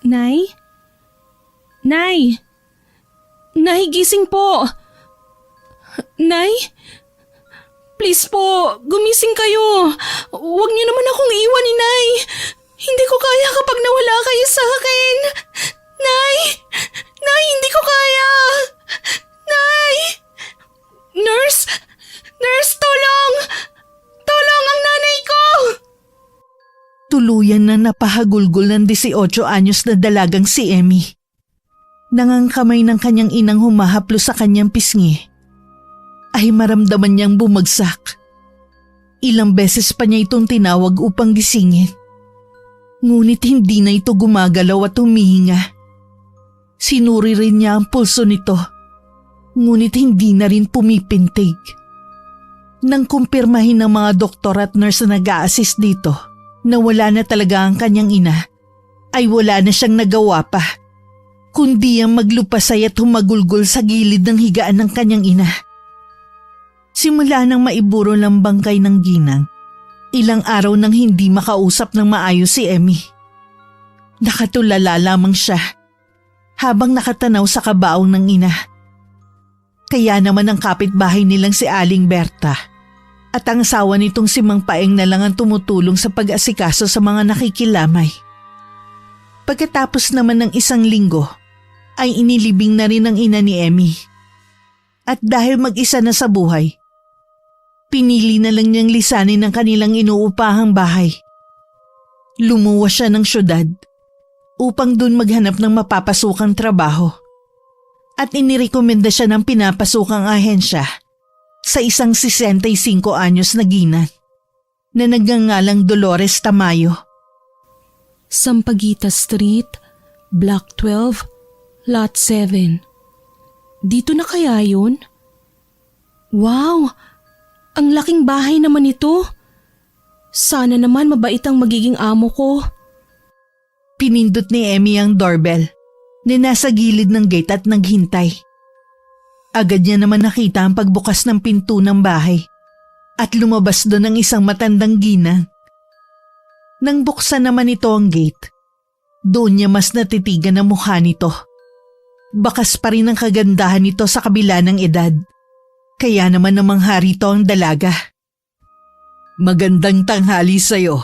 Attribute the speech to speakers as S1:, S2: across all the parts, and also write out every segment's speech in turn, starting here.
S1: Nay? Nay! Nay, gising po! Nay? Please po, gumising kayo. Huwag niyo naman akong iwan ni Nay. Hindi ko kaya kapag nawala kayo sa akin. Nay! Nay, hindi ko kaya! Nay! Nurse! Nurse, tulong! Tulong ang nanay ko!
S2: Tuluyan na napahagulgol ng 18 anyos na dalagang si Emmy. Nangangkamay ng kanyang inang humahaplo sa kanyang pisngi ay maramdaman niyang bumagsak. Ilang beses pa niya itong tinawag upang gisingin. Ngunit hindi na ito gumagalaw at humihinga. Sinuri rin niya ang pulso nito, ngunit hindi na rin pumipintig. Nang kumpirmahin ng mga doktor at nurse na nag-a-assist dito na wala na talaga ang kanyang ina, ay wala na siyang nagawa pa, kundi ang maglupasay at humagulgol sa gilid ng higaan ng kanyang ina. Simula nang maiburo ng bangkay ng ginang, ilang araw nang hindi makausap ng maayos si Emmy. Nakatulala lamang siya habang nakatanaw sa kabaong ng ina. Kaya naman ang kapitbahay nilang si Aling Berta at ang asawa nitong si Mang Paeng na lang ang tumutulong sa pag-asikaso sa mga nakikilamay. Pagkatapos naman ng 1 linggo, ay inilibing na rin ang ina ni Emmy. At dahil mag-isa na sa buhay, pinili na lang niyang lisanin ang kanilang inuupahang bahay. Lumuwas siya ng syudad upang doon maghanap ng mapapasukang trabaho. At inirekomenda siya ng pinapasukang ahensya sa isang 65 anyos na ginang na nagngangalang Dolores Tamayo.
S1: Sampaguita Street, Block 12, Lot 7. Dito na kaya yun? Wow! Ang laking bahay naman ito. Sana naman mabait ang magiging amo ko.
S2: Pinindot ni Emmy ang doorbell na nasa gilid ng gate at naghintay. Agad niya naman nakita ang pagbukas ng pinto ng bahay at lumabas doon ang isang matandang ginang. Nang buksan naman ito ang gate, doon niya mas natitigan ang mukha nito. Bakas pa rin ang kagandahan nito sa kabila ng edad. Kaya naman namangha rito ang dalaga. Magandang tanghali sa'yo.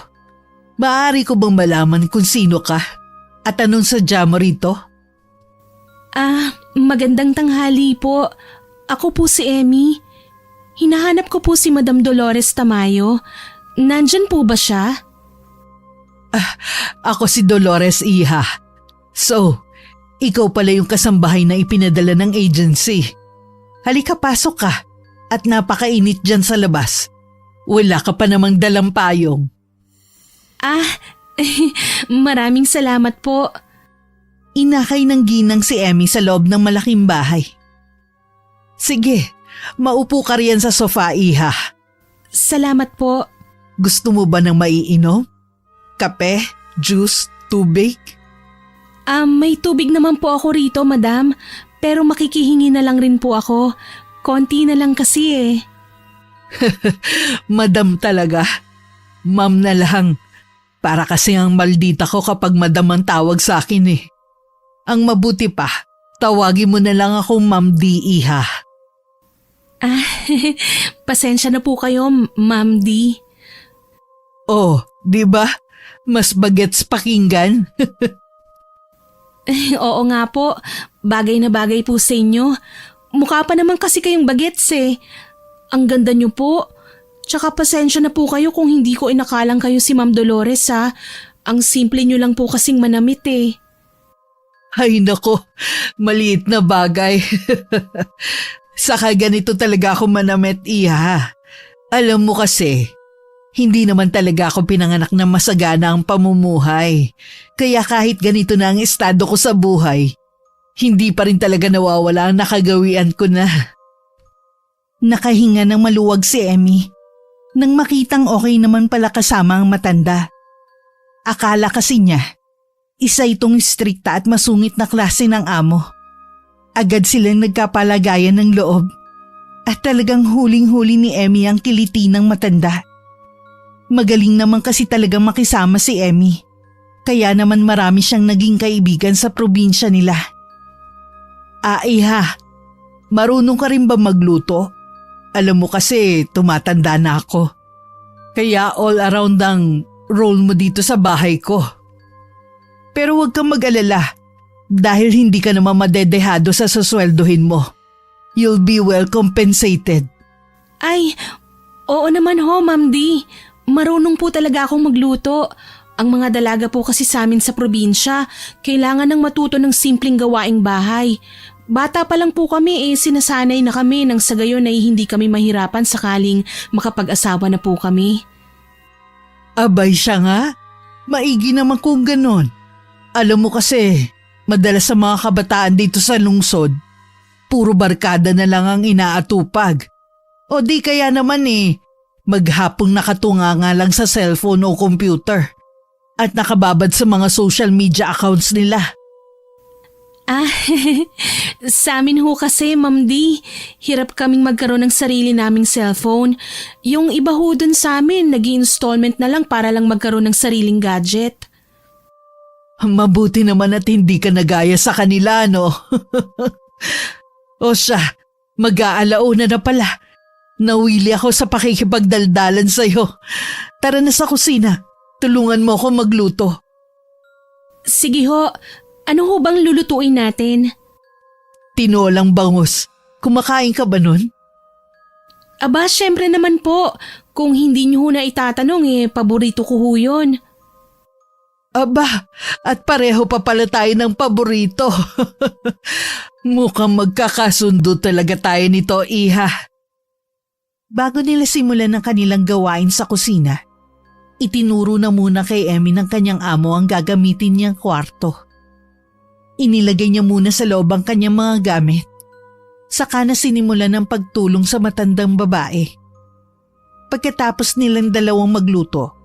S2: Maaari ko bang malaman kung sino ka at anong sadya mo rito?
S1: Magandang tanghali po. Ako po si Emmy. Hinahanap ko po si Madam Dolores Tamayo. Nandyan po ba siya?
S2: Ako si Dolores, iha. So, ikaw pala yung kasambahay na ipinadala ng agency. Halika, pasok ka at napakainit dyan sa labas. Wala ka pa namang dalang payong.
S1: Maraming salamat po.
S2: Inakay ng ginang si Emmy sa loob ng malaking bahay. Sige, maupo ka riyan sa sofa, iha.
S1: Salamat po.
S2: Gusto mo ba ng maiinom? Kape, juice, tubig?
S1: May tubig naman po ako rito, madam. Pero makikihingi na lang rin po ako. Konti na lang kasi eh.
S2: Madam talaga. Ma'am na lang. Para kasi ang maldita ko kapag madam ang tawag sa akin eh. Ang mabuti pa, tawagin mo na lang ako Ma'am D, iha.
S1: Pasensya na po kayo, Ma'am D.
S2: Oh, di ba? Mas bagets pakinggan.
S1: Oo nga po, bagay na bagay po sa inyo. Mukha pa naman kasi kayong bagets eh. Ang ganda niyo po. Tsaka pasensya na po kayo kung hindi ko inakalang kayo si Ma'am Dolores ha. Ang simple niyo lang po kasing manamit eh.
S2: Ay nako, maliit na bagay. Saka ganito talaga ako manamit, iha. Alam mo kasi, hindi naman talaga ako pinanganak na masagana ang pamumuhay. Kaya kahit ganito na ang estado ko sa buhay, hindi pa rin talaga nawawala ang nakagawian ko na. Nakahinga ng maluwag si Emmy nang makitang okay naman pala kasama ang matanda. Akala kasi niya, isa itong strikta at masungit na klase ng amo. Agad silang nagkapalagayan ng loob at talagang huling-huli ni Emmy ang kiliti ng matanda. Magaling naman kasi talagang makisama si Emmy. Kaya naman marami siyang naging kaibigan sa probinsya nila. Iha, marunong ka rin ba magluto? Alam mo kasi tumatanda na ako. Kaya all around ang role mo dito sa bahay ko. Pero huwag kang mag-alala dahil hindi ka naman madedehado sa susweldohin mo. You'll be well compensated.
S1: Ay, oo naman ho, Ma'am D. Marunong po talaga akong magluto. Ang mga dalaga po kasi sa amin sa probinsya, kailangan ng matuto ng simpleng gawaing bahay. Bata pa lang po kami sinasanay na kami nang sa gayon ay hindi kami mahirapan sakaling makapag-asawa na po kami.
S2: Abay siya nga. Maigi naman kung ganon. Alam mo kasi, madalas sa mga kabataan dito sa lungsod, puro barkada na lang ang inaatupag. O di kaya naman maghapong nakatunga nga lang sa cellphone o computer at nakababad sa mga social media accounts nila.
S1: Sa amin ho kasi, Ma'am D, hirap kaming magkaroon ng sarili naming cellphone. Yung iba ho dun sa amin, nag-i-installment na lang para lang magkaroon ng sariling gadget.
S2: Mabuti naman at hindi ka nagaya sa kanila, no? O siya, mag-aalauna na pala. Nawili ako sa pakikipagdaldalan sa'yo. Tara na sa kusina. Tulungan mo ako magluto.
S1: Sige ho, ano ho bang lulutuin natin?
S2: Tinolang bangus. Kumakain ka ba nun?
S1: Aba, syempre naman po. Kung hindi niyo ho na itatanong paborito ko ho yun.
S2: Aba, at pareho pa pala tayo ng paborito. Mukhang magkakasundo talaga tayo nito, Iha. Bago nila simulan ng kanilang gawain sa kusina, itinuro na muna kay Emmy ng kanyang amo ang gagamitin niyang kwarto. Inilagay niya muna sa loob ang kanyang mga gamit. Saka na sinimulan ng pagtulong sa matandang babae. Pagkatapos nilang dalawang magluto,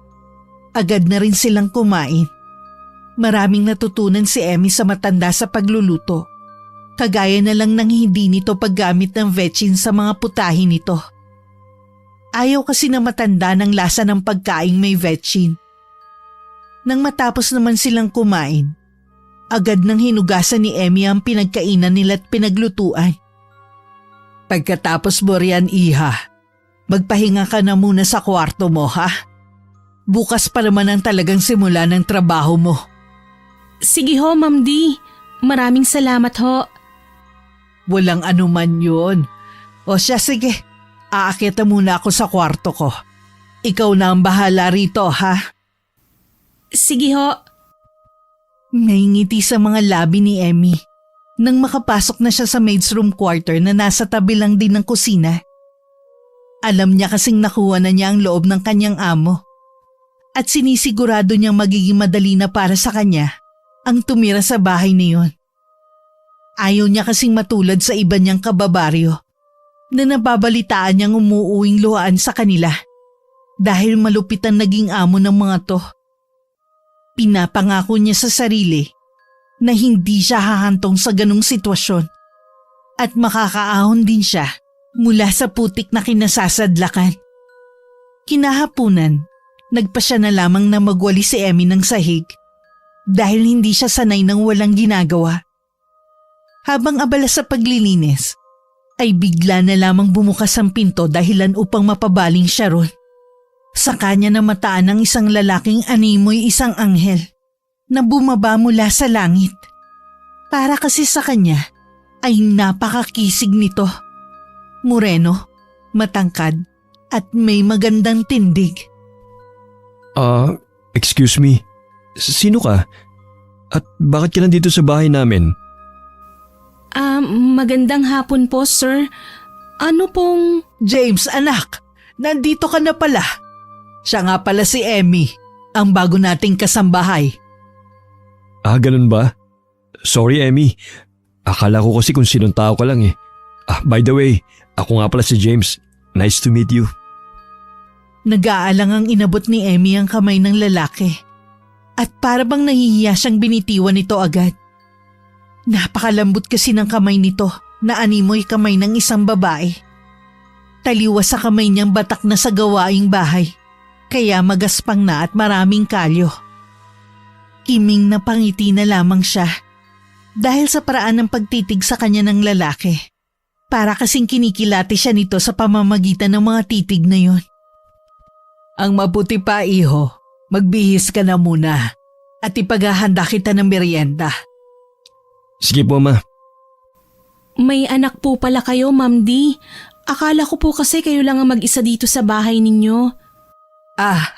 S2: agad na rin silang kumain. Maraming natutunan si Emmy sa matanda sa pagluluto. Kagaya na lang ng hindi nito paggamit ng vetchin sa mga putahin nito. Ayaw kasi na matanda ng lasa ng pagkaing may vetchin. Nang matapos naman silang kumain, agad nang hinugasan ni Emmy ang pinagkainan nila at pinaglutuan. Pagkatapos mo riyan, Iha, magpahinga ka na muna sa kwarto mo, ha? Bukas pa naman ang talagang simula ng trabaho mo.
S1: Sige ho, Ma'am D. Maraming salamat ho.
S2: Walang anuman yun. O siya, sige. Aakyat na muna ako sa kwarto ko. Ikaw na ang bahala rito, ha?
S1: Sige ho.
S2: May ngiti sa mga labi ni Emmy nang makapasok na siya sa maid's room quarter na nasa tabi lang din ng kusina. Alam niya kasing nakuha na niya ang loob ng kanyang amo at sinisigurado niyang magiging madali na para sa kanya ang tumira sa bahay na yun. Ayaw niya kasing matulad sa iba niyang kababaryo na nababalitaan niyang umuuwing luhaan sa kanila dahil malupit ang naging amo ng mga to. Pinapangako niya sa sarili na hindi siya hahantong sa ganong sitwasyon at makakaahon din siya mula sa putik na kinasasadlakan. Kinahapunan, nagpa siya na lamang na magwali si Emmy ng sahig dahil hindi siya sanay ng walang ginagawa. Habang abala sa paglilinis, ay bigla na lamang bumukas ang pinto dahilan upang mapabaling siya ron. Sa kanya namataan ng isang lalaking animoy isang anghel na bumaba mula sa langit. Para kasi sa kanya ay napakakisig nito. Moreno, matangkad at may magandang tindig.
S3: Excuse me. Sino ka? At bakit ka nandito sa bahay namin?
S1: Magandang hapon po, sir. Ano pong…
S2: James, anak, nandito ka na pala. Siya nga pala si Emmy, ang bago nating kasambahay.
S3: Ganun ba? Sorry, Emmy. Akala ko kasi kung sinong tao ka lang . By the way, ako nga pala si James. Nice to meet you.
S2: Nag-aalang ang inabot ni Emmy ang kamay ng lalaki. At para bang nahihiya siyang binitiwan nito agad. Napakalambot kasi ng kamay nito na animoy kamay ng isang babae. Taliwas sa kamay niyang batak na sa gawaing bahay, kaya magaspang na at maraming kalyo. Kiming na pangiti na lamang siya dahil sa paraan ng pagtitig sa kanya ng lalaki. Para kasing kinikilati siya nito sa pamamagitan ng mga titig na yon. Ang mabuti pa, iho, magbihis ka na muna at ipaghahanda kita ng merienda.
S3: Sige po, ma.
S1: May anak po pala kayo, Ma'am D. Akala ko po kasi kayo lang ang mag-isa dito sa bahay ninyo.
S2: Ah,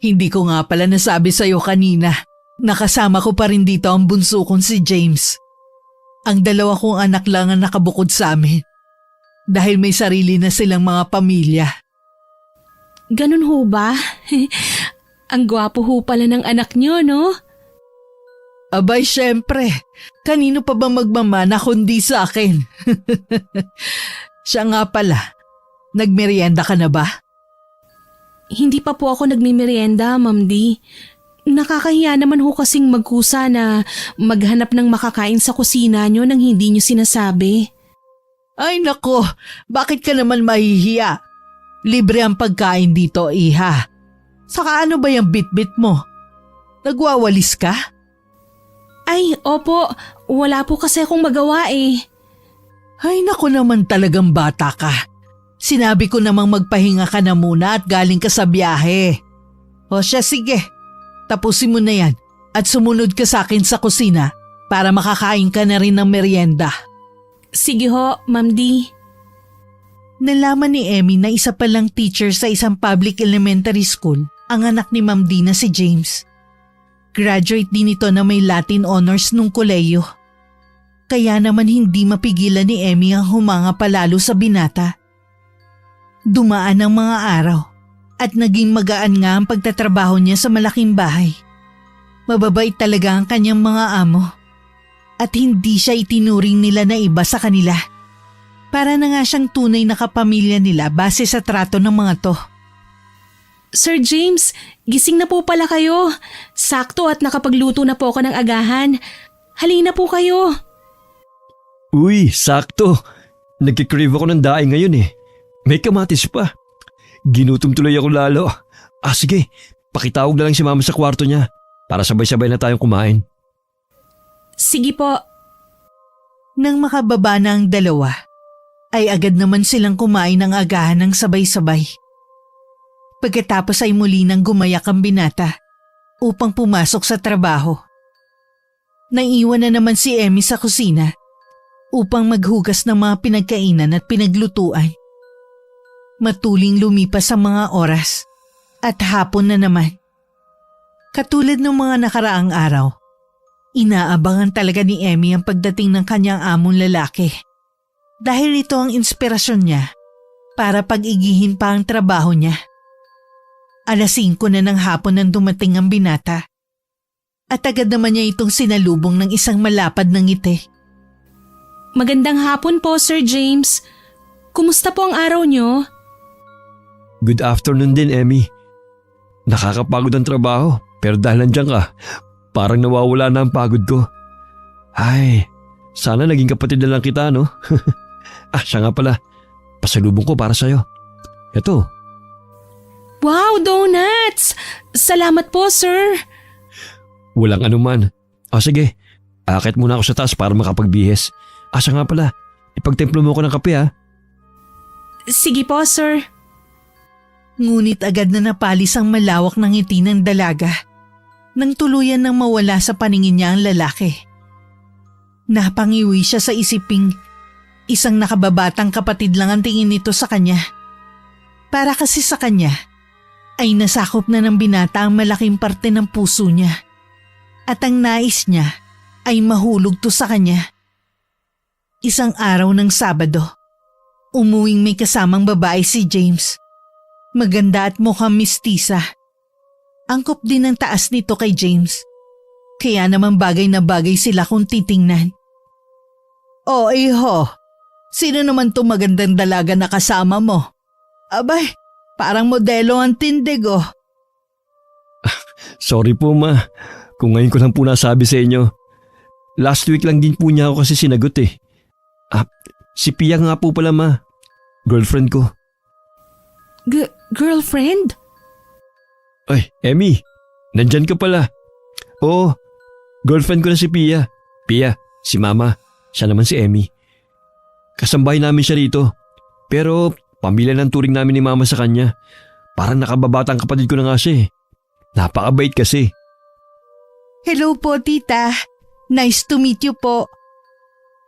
S2: hindi ko nga pala nasabi sa'yo kanina. Nakasama ko pa rin dito ang bunso kong si James. Ang dalawa kong anak lang ang nakabukod sa amin. Dahil may sarili na silang mga pamilya.
S1: Ganun ho ba? Ang gwapo ho pala ng anak nyo, no?
S2: Abay, syempre. Kanino pa ba magmamana kundi sa akin? Siya nga pala. Nagmerienda ka na ba?
S1: Hindi pa po ako nagmimerienda, Ma'am D. Nakakahiya naman ho kasing magkusa na maghanap ng makakain sa kusina nyo nang hindi nyo sinasabi.
S2: Ay nako, bakit ka naman mahihiya? Libre ang pagkain dito, iha. Saka ano ba yung bit-bit mo? Nagwawalis ka?
S1: Ay, opo. Wala po kasi akong magawa eh.
S2: Ay nako naman talagang bata ka. Sinabi ko namang magpahinga ka na muna at galing ka sa biyahe. O siya sige, tapusin mo na yan at sumunod ka sa akin sa kusina para makakain ka na rin ng merienda.
S1: Sige ho, Ma'am D.
S2: Nalaman ni Emmy na isa palang teacher sa isang public elementary school ang anak ni Ma'am D na si James. Graduate din ito na may Latin honors nung koleyo. Kaya naman hindi mapigilan ni Emmy ang humanga palalo sa binata. Dumaan ang mga araw at naging magaan nga ang pagtatrabaho niya sa malaking bahay. Mababait talaga ang kanyang mga amo at hindi siya itinuring nila na iba sa kanila. Para na nga siyang tunay na kapamilya nila base sa trato ng mga to.
S1: Sir James, gising na po pala kayo. Sakto at nakapagluto na po ako ng agahan. Halina po kayo.
S3: Uy, sakto. Nagkikrave ako ng daing ngayon eh. May kamatis pa. Ginutom tuloy ako lalo. Sige, pakitawag na lang si mama sa kwarto niya para sabay-sabay na tayong kumain.
S1: Sige po.
S2: Nang makababa na ang dalawa, ay agad naman silang kumain ng agahan ng sabay-sabay. Pagkatapos ay muli nang gumayak ang binata upang pumasok sa trabaho. Naiwan na naman si Emmy sa kusina upang maghugas ng mga pinagkainan at pinaglutuan. Matuling lumipas ang mga oras at hapon na naman. Katulad ng mga nakaraang araw, inaabangan talaga ni Emmy ang pagdating ng kanyang among lalaki. Dahil ito ang inspirasyon niya para pag-igihin pa ang trabaho niya. 5:00 na ng hapon nang dumating ang binata. At agad naman niya itong sinalubong ng isang malapad na ngiti.
S1: Magandang hapon po, Sir James. Kumusta po ang araw nyo?
S3: Good afternoon din, Emmy. Nakakapagod ang trabaho pero dahil nandiyan ka, parang nawawala na ang pagod ko. Ay, sana naging kapatid na lang kita, no? Siya nga pala. Pasalubong ko para sa'yo. Ito.
S1: Wow, donuts! Salamat po, sir.
S3: Walang anuman. Sige. Akit muna ako sa taas para makapagbihis. Siya nga pala. Ipagtemplo mo ko ng kape, ha?
S1: Sige po, sir.
S2: Ngunit agad na napalis ang malawak ng ngiti ng dalaga nang tuluyan nang mawala sa paningin niya ang lalaki. Napangiwi siya sa isiping isang nakababatang kapatid lang ang tingin nito sa kanya. Para kasi sa kanya ay nasakop na ng binata ang malaking parte ng puso niya at ang nais niya ay mahulog to sa kanya. Isang araw ng Sabado, umuwing may kasamang babae si James. Maganda at mukhang mistisa. Angkop din ang taas nito kay James. Kaya naman bagay na bagay sila kung titingnan. Oh, iho. Sino naman to magandang dalaga na kasama mo? Abay, parang modelo ang tindig oh.
S3: Sorry po, ma. Kung ngayon ko lang po nasabi sa inyo. Last week lang din po niya ako kasi sinagot eh. Si Pia nga po pala, ma. Girlfriend ko.
S1: Girlfriend?
S3: Ay, Emmy. Nandyan ka pala. Oo, girlfriend ko na si Pia. Pia, si Mama. Siya naman si Emmy. Kasambahay namin siya rito. Pero pamilya ng turing namin ni Mama sa kanya. Parang nakababatang kapatid ko na nga siya eh. Napakabait kasi.
S2: Hello po, tita. Nice to meet you po.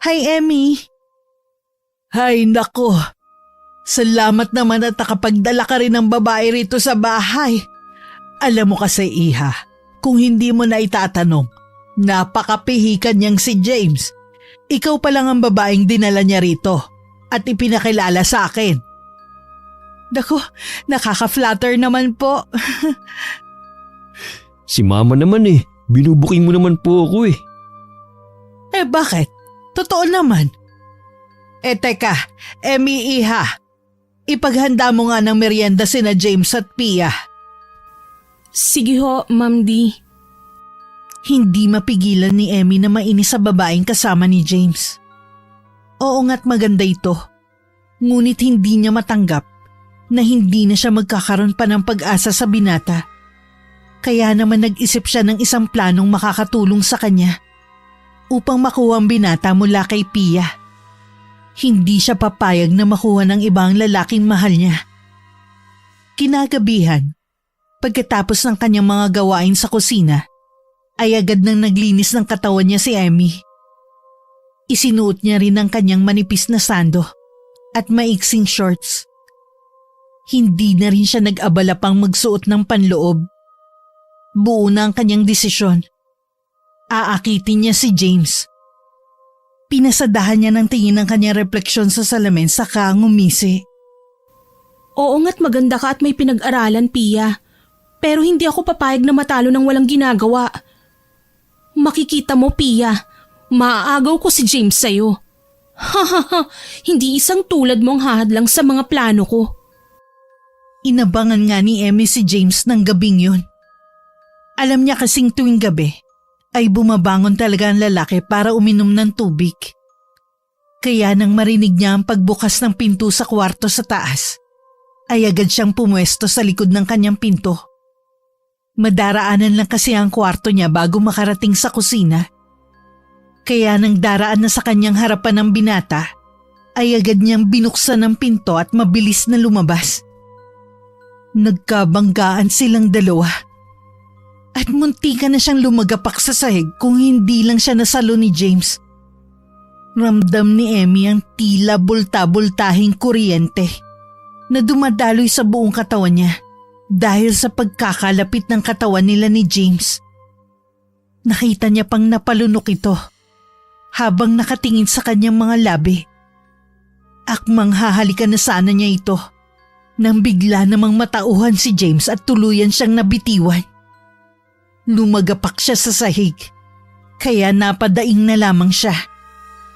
S2: Hi, Emmy. Hay, nako. Salamat naman at nakapagdala ka rin ng babae rito sa bahay. Alam mo kasi, Iha, kung hindi mo na itatanong, napakapihikan niyang si James. Ikaw pa lang ang babaeng dinala niya rito at ipinakilala sa akin. Nako, nakaka-flatter naman po.
S3: Si Mama naman eh. Binubuking mo naman po ako eh.
S2: Bakit? Totoo naman. Teka, Emmy, Iha. Ipaghanda mo nga ng merienda sina James at Pia.
S1: Sige ho, Ma'am D.
S2: Hindi mapigilan ni Emmy na mainis sa babaeng kasama ni James. Oo nga't maganda ito. Ngunit hindi niya matanggap na hindi na siya magkakaroon pa ng pag-asa sa binata. Kaya naman nag-isip siya ng isang planong makakatulong sa kanya upang makuha ang binata mula kay Pia. Hindi siya papayag na makuha ng ibang lalaking mahal niya. Kinagabihan, pagkatapos ng kanyang mga gawain sa kusina, ay agad nang naglinis ng katawan niya si Emmy. Isinuot niya rin ang kanyang manipis na sando at maiksing shorts. Hindi na rin siya nag-abala pang magsuot ng panloob. Buo na ang kanyang desisyon. Aakitin niya si James. Pinasadahan niya ng tingin ng kanyang refleksyon sa salamin saka ngumisi.
S1: Oo nga't maganda ka at may pinag-aralan, Pia. Pero hindi ako papayag na matalo ng walang ginagawa. Makikita mo, Pia, maaagaw ko si James sa'yo. Hahaha, hindi isang tulad mong hahadlang sa mga plano ko.
S2: Inabangan nga ni Emmy si James ng gabing yun. Alam niya kasing tuwing gabi ay bumabangon talaga ang lalaki para uminom ng tubig. Kaya nang marinig niya ang pagbukas ng pinto sa kwarto sa taas, ay agad siyang pumwesto sa likod ng kanyang pinto. Madaraanan lang kasi ang kwarto niya bago makarating sa kusina. Kaya nang daraan na sa kanyang harapan ng binata, ay agad niyang binuksan ang pinto at mabilis na lumabas. Nagkabanggaan silang dalawa. At muntikan na siyang lumagapak sa sahig kung hindi lang siya nasalo ni James. Ramdam ni Emmy ang tila bulta-bultahing kuryente na dumadaloy sa buong katawan niya dahil sa pagkakalapit ng katawan nila ni James. Nakita niya pang napalunok ito habang nakatingin sa kanyang mga labi. Akmang hahalikan na sana niya ito nang bigla namang matauhan si James at tuluyan siyang nabitiwan. Lumagapak siya sa sahig, kaya napadaing na lamang siya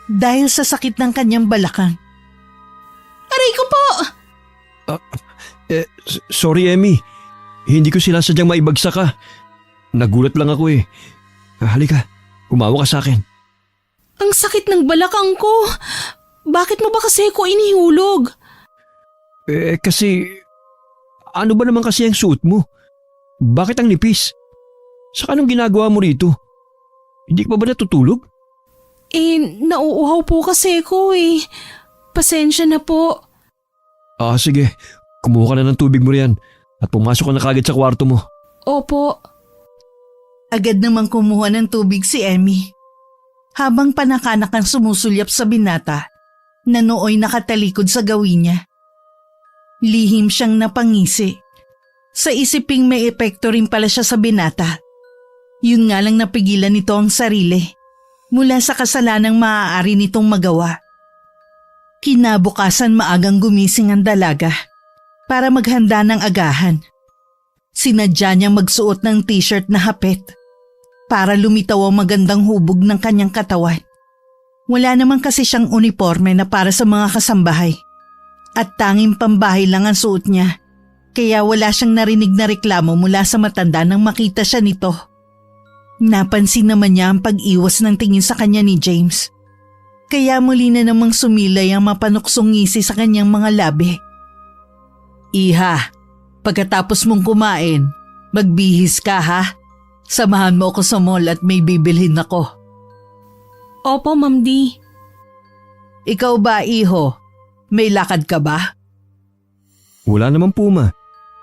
S2: dahil sa sakit ng kanyang balakang.
S1: Aray ko po!
S3: Sorry Emmy, hindi ko sila sadyang maibagsak ka. Nagulat lang ako eh. Halika, umawa ka sa akin.
S1: Ang sakit ng balakang ko. Bakit mo ba kasi ko inihulog?
S3: Kasi, ano ba naman kasi ang suot mo? Bakit ang nipis? Saka anong ginagawa mo rito? Hindi ka pa ba natutulog?
S1: Nauuhaw po kasi ko eh. Pasensya na po.
S3: Sige. Kumuha ka na ng tubig mo riyan at pumasok ka na kagad sa kwarto mo.
S1: Opo.
S2: Agad namang kumuha ng tubig si Emmy. Habang panakanak ang sumusulyap sa binata na nooy nakatalikod sa gawin niya. Lihim siyang napangisi. Sa isiping may epekto rin pala siya sa binata. Yun nga lang napigilan nito ang sarili mula sa kasalanang maaari nitong magawa. Kinabukasan maagang gumising ang dalaga para maghanda ng agahan. Sinadya niyang magsuot ng t-shirt na hapit para lumitaw ang magandang hubog ng kanyang katawan. Wala naman kasi siyang uniforme na para sa mga kasambahay at tanging pambahay lang ang suot niya. Kaya wala siyang narinig na reklamo mula sa matanda nang makita siya nito. Napansin naman niya ang pag-iwas ng tingin sa kanya ni James. Kaya muli na namang sumilay ang mapanuksong ngisi sa kanyang mga labi. Iha, pagkatapos mong kumain, magbihis ka ha? Samahan mo ako sa mall at may bibilhin ako.
S1: Opo, Ma'am D.
S2: Ikaw ba, iho? May lakad ka ba?
S3: Wala naman po ma.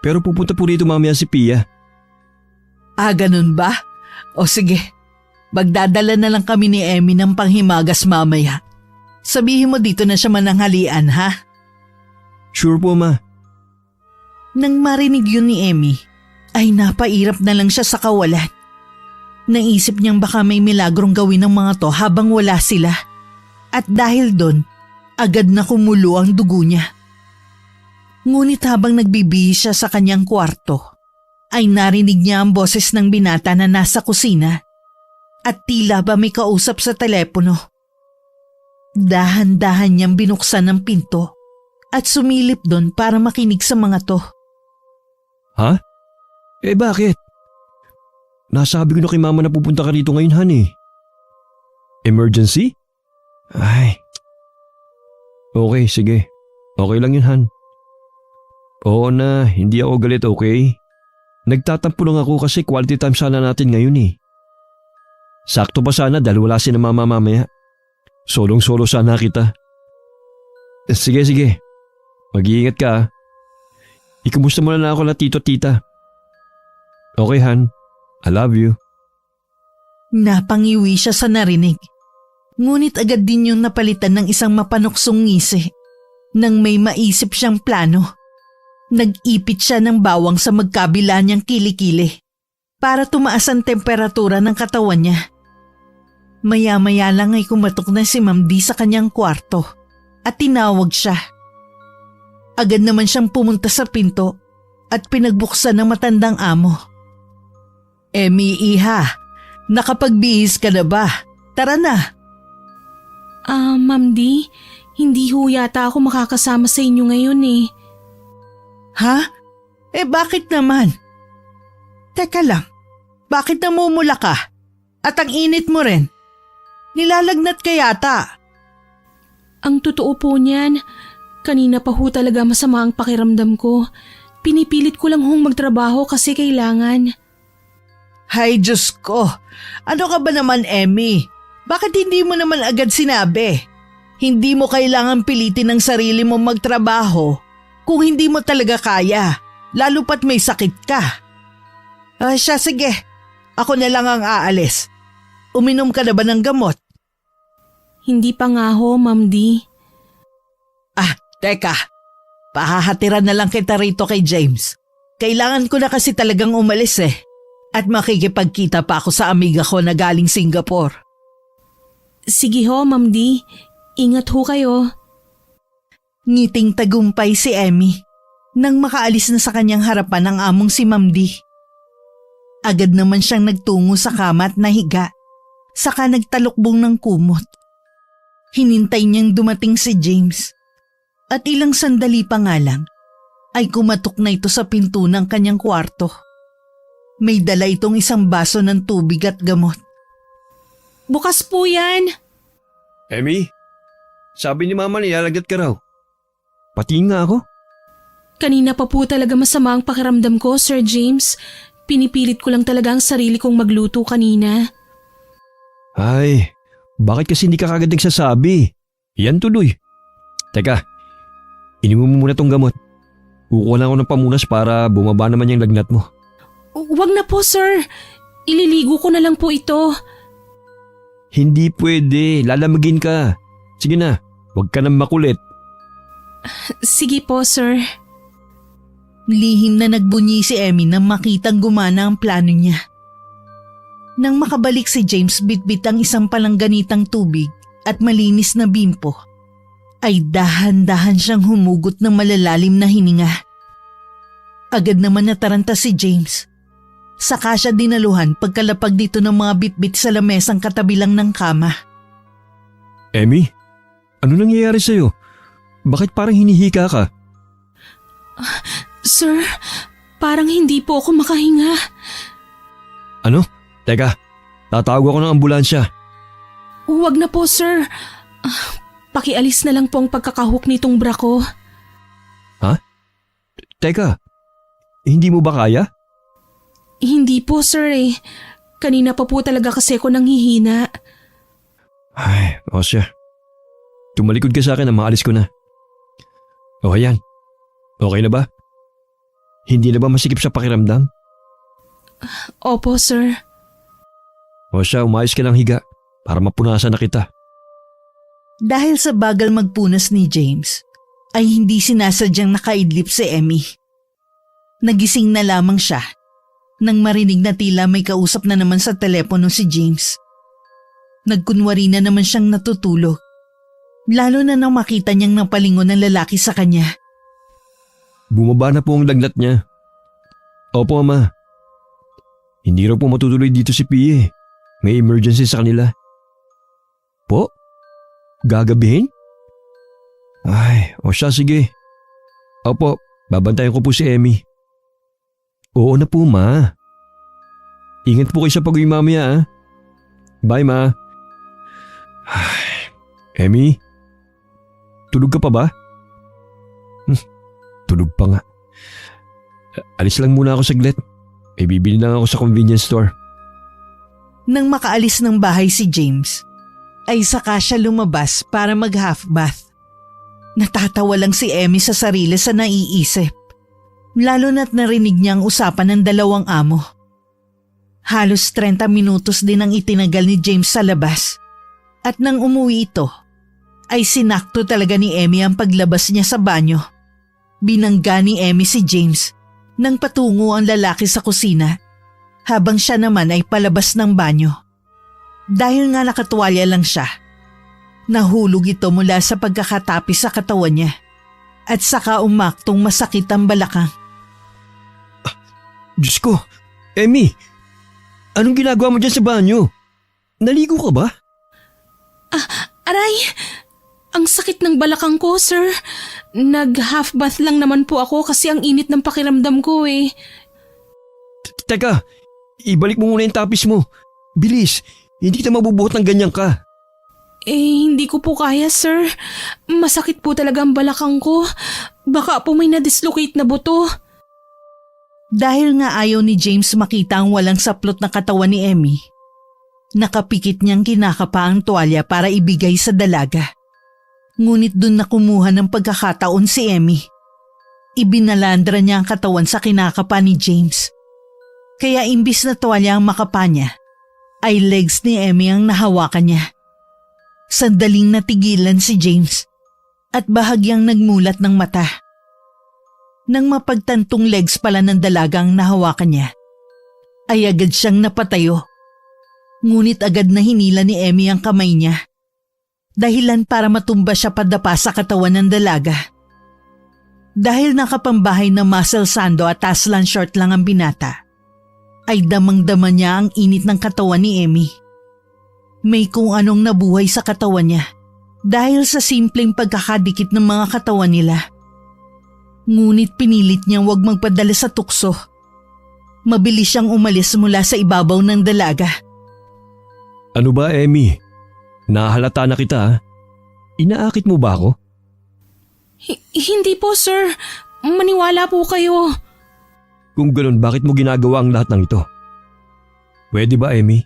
S3: Pero pupunta po rito mamaya si Pia.
S2: Ah, ganun ba? O sige, magdadala na lang kami ni Emmy ng panghimagas mamaya. Sabihin mo dito na siya mananghalian, ha?
S3: Sure po ma.
S2: Nang marinig yun ni Emmy, ay napairap na lang siya sa kawalan. Naisip niyang baka may milagrong gawin ng mga to habang wala sila. At dahil doon, agad na kumulo ang dugo niya. Ngunit habang nagbibihis siya sa kanyang kwarto, ay narinig niya ang boses ng binata na nasa kusina at tila ba may kausap sa telepono. Dahan-dahan niyang binuksan ang pinto at sumilip doon para makinig sa mga to.
S3: Ha? Eh bakit? Nasabi ko na kay mama na pupunta ka rito ngayon, Han eh. Emergency? Ay. Okay, sige. Okay lang yun, Han. Oo na, hindi ako galit, okay? Nagtatampo lang ako kasi quality time sana natin ngayon eh. Sakto pa sana dahil wala si na mama mamaya. Solong-solo sana kita. Sige. Mag-iingat ka ah. Ikumusta mo na ako na tito at tita. Okay, Han. I love you.
S2: Napangiwi siya sa narinig. Ngunit agad din yung napalitan ng isang mapanuksong ngisi. Nang may maisip siyang plano, nag-ipit siya ng bawang sa magkabila niyang kilikili para tumaas ang temperatura ng katawan niya. Maya-maya lang ay kumatok na si Ma'am D sa kanyang kwarto at tinawag siya. Agad naman siyang pumunta sa pinto at pinagbuksan ng matandang amo. Emmy, iha, nakapagbihis ka na ba? Tara na.
S1: Ma'am D, hindi ho yata ako makakasama sa inyo ngayon eh.
S2: Ha? Eh bakit naman? Teka lang, bakit namumula ka? At ang init mo rin? Nilalagnat ka yata.
S1: Ang totoo po niyan, kanina pa ho talaga masama ang pakiramdam ko. Pinipilit ko lang hong magtrabaho kasi kailangan.
S2: Hay Diyos ko, ano ka ba naman, Emmy? Bakit hindi mo naman agad sinabi? Hindi mo kailangan pilitin ang sarili mo magtrabaho kung hindi mo talaga kaya, lalo pat may sakit ka. Siya, sige, ako na lang ang aalis. Uminom ka na ba ng gamot?
S1: Hindi pa nga ho, Ma'am D.
S2: Teka, pahahatiran na lang kita rito kay James. Kailangan ko na kasi talagang umalis eh. At makikipagkita pa ako sa amiga ko na galing Singapore.
S1: Sige ho, Ma'am D. Ingat ho kayo.
S2: Ngiting tagumpay si Emmy nang makaalis na sa kanyang harapan ang among si Ma'am D. Agad naman siyang nagtungo sa kama at nahiga, saka nagtalukbong ng kumot. Hinintay niyang dumating si James at ilang sandali pa nga lang ay kumatok na ito sa pinto ng kanyang kwarto. May dala itong isang baso ng tubig at gamot.
S1: Bukas po yan.
S3: Emmy, sabi ni mama nilalagnat ka raw. Pati nga ako.
S1: Kanina pa po talaga masama ang pakiramdam ko, Sir James. Pinipilit ko lang talaga ang sarili kong magluto kanina.
S3: Ay, bakit kasi hindi ka kagad nagsasabi? Yan tuloy. Teka, inumin mo muna tong gamot. Kukuha lang ako ng pamunas para bumaba naman yung lagnat mo.
S1: Wag na po, sir. Ililigo ko na lang po ito.
S3: Hindi pwede, lalamagin ka. Sige na, huwag ka nang makulit.
S1: Sige po, sir.
S2: Lihim na nagbunyi si Emmy nang makitang gumana ang plano niya. Nang makabalik si James bitbit ang isang palangganitang tubig at malinis na bimpo, ay dahan-dahan siyang humugot ng malalalim na hininga. Agad naman nataranta si James. Saka siya dinaluhan pagkalapag dito ng mga bitbit sa lamesang katabi lang ng kama.
S3: Emmy, ano nangyayari sa'yo? Bakit parang hinihika ka?
S1: Sir, parang hindi po ako makahinga.
S3: Ano? Teka, tatawag ako ng ambulansya.
S1: Huwag na po, sir. Pakialis na lang po ang pagkakahuk nitong bra ko.
S3: Ha? Teka, hindi mo ba kaya?
S1: Hindi po, sir eh. Kanina pa po talaga kasi ako nanghihina.
S3: Ay, o siya. Tumalikod ka sa akin na maalis ko na. O ayan, okay na ba? Hindi na ba masikip sa pakiramdam?
S1: Opo, sir.
S3: O siya, umayos ka ng higa para mapunasan na kita.
S2: Dahil sa bagal magpunas ni James, ay hindi sinasadyang nakaidlip si Emmy. Nagising na lamang siya nang marinig na tila may kausap na naman sa telepono si James. Nagkunwari na naman siyang natutulog, lalo na nang makita niyang napalingon ng lalaki sa kanya.
S3: Bumaba na po ang lagnat niya. Opo, Ama. Hindi raw po matutuloy dito si Pia. May emergency sa kanila. Po? Gagabihin? Ay, o siya, sige. Opo, babantayan ko po si Emmy. Oo na po, Ma. Ingat po kayo sa pag-uwi mamaya, ah. Bye, Ma. Ay, Emmy? Tulog ka pa ba? Tulog pa nga. Alis lang muna ako saglit. May bibili lang ako sa convenience store.
S2: Nang makaalis ng bahay si James, ay saka siya lumabas para mag-half bath. Natatawa lang si Emmy sa sarili sa naiisip, lalo na't narinig niya ang usapan ng dalawang amo. Halos 30 minutos din ang itinagal ni James sa labas, at nang umuwi ito, ay sinakto talaga ni Emmy ang paglabas niya sa banyo. Binangga ni Emmy si James nang patungo ang lalaki sa kusina, habang siya naman ay palabas ng banyo. Dahil nga nakatuwalya lang siya, nahulog ito mula sa pagkakatapis sa katawan niya at saka umaktong masakit ang balakang.
S3: Diyos ko, Emmy! Anong ginagawa mo dyan sa banyo? Naligo ka ba?
S1: Aray! Ang sakit ng balakang ko, sir. Nag-half bath lang naman po ako kasi ang init ng pakiramdam ko eh.
S3: Teka, ibalik mo muna yung tapis mo. Bilis, hindi kita mabubuhat ng ganyan ka.
S1: Hindi ko po kaya, sir. Masakit po talaga ang balakang ko. Baka po may na-dislocate na buto.
S2: Dahil nga ayaw ni James makita ang walang saplot na katawan ni Emmy, nakapikit niyang kinakapa ang tuwalya para ibigay sa dalaga. Ngunit dun na kumuha ng pagkakataon si Emmy. Ibinalandra niya ang katawan sa kinakapa ni James. Kaya imbis na tuwalya ang makapa niya, ay legs ni Emmy ang nahawakan niya. Sandaling natigilan si James at bahagyang nagmulat ng mata. Nang mapagtantong legs pala ng dalagang nahawakan niya, ay agad siyang napatayo. Ngunit agad na hinila ni Emmy ang kamay niya, dahilan para matumba siya padapa sa katawan ng dalaga. Dahil nakapambahay na muscle sando at aslan short lang ang binata, ay damang-dama niya ang init ng katawan ni Emmy. May kung anong nabuhay sa katawan niya dahil sa simpleng pagkakadikit ng mga katawan nila. Ngunit pinilit niyang huwag magpadala sa tukso. Mabilis siyang umalis mula sa ibabaw ng dalaga.
S3: Ano ba, Emmy? Nahalata na kita, ha? Inaakit mo ba ako?
S1: Hindi po, sir. Maniwala po kayo.
S3: Kung ganun, bakit mo ginagawa ang lahat ng ito? Pwede ba, Emmy?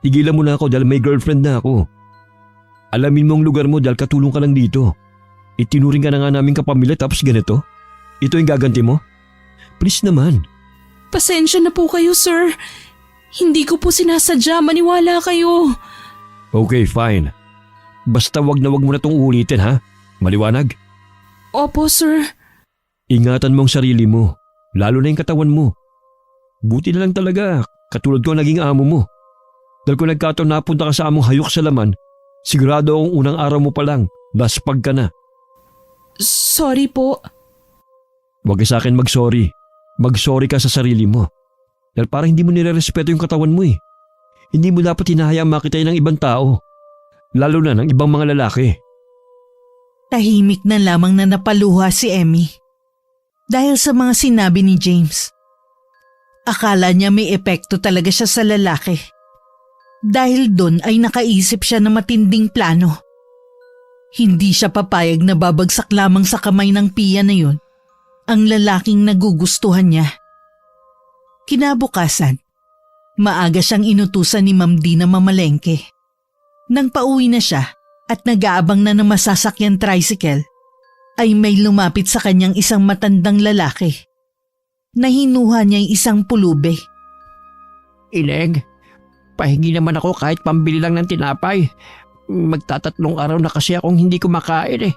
S3: Tigilan mo na ako dahil may girlfriend na ako. Alamin mo ang lugar mo dahil katulong ka lang dito. Itinuring ka na nga namin kapamilya tapos ganito? Ito yung gaganti mo? Please naman.
S1: Pasensya na po kayo, sir. Hindi ko po sinasadya. Maniwala kayo.
S3: Okay, fine. Basta wag na wag mo na itong ulitin, ha? Maliwanag?
S1: Opo, sir.
S3: Ingatan mo ang sarili mo, lalo na yung katawan mo. Buti na lang talaga, katulad ko naging amo mo. Dahil kung nagkataon napunta ka sa among hayok sa laman, sigurado akong unang araw mo pa lang, laspag ka na.
S1: Sorry po.
S3: Huwag ka sa akin mag-sorry. Mag-sorry ka sa sarili mo. Dahil parang hindi mo nire-respeto yung katawan mo eh. Hindi mo dapat hinahayaang makita ng ibang tao. Lalo na ng ibang mga lalaki.
S2: Tahimik na lamang na napaluha si Emmy dahil sa mga sinabi ni James. Akala niya may epekto talaga siya sa lalaki. Dahil doon ay nakaisip siya ng matinding plano. Hindi siya papayag na babagsak lamang sa kamay ng Pia na yun ang lalaking nagugustuhan niya. Kinabukasan, Maaga siyang inutusan ni Ma'am D na mamalengke. Nang pauwi na siya at nag-aabang na ng masasakyan tricycle, ay may lumapit sa kanyang isang matandang lalaki. Nahinuha niya isang pulube.
S4: Ineng, pahingi naman ako kahit pambili lang ng tinapay. Magtatatlong araw na kasi akong hindi kumakain eh.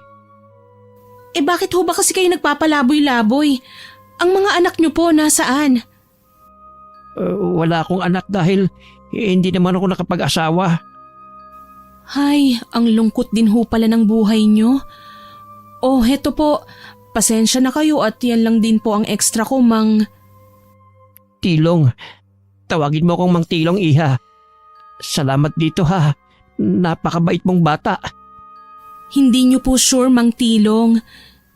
S1: Eh bakit ho ba kasi kayo nagpapalaboy-laboy? Ang mga anak niyo po nasaan?
S4: Wala akong anak dahil hindi naman ako nakapag-asawa.
S1: Hay, ang lungkot din ho pala ng buhay niyo. Oh, heto po. Pasensya na kayo at yan lang din po ang extra ko, Mang.
S4: Tilong, tawagin mo akong Mang Tilong, iha. Salamat dito ha. Napakabait mong bata.
S1: Hindi niyo po sure, Mang Tilong.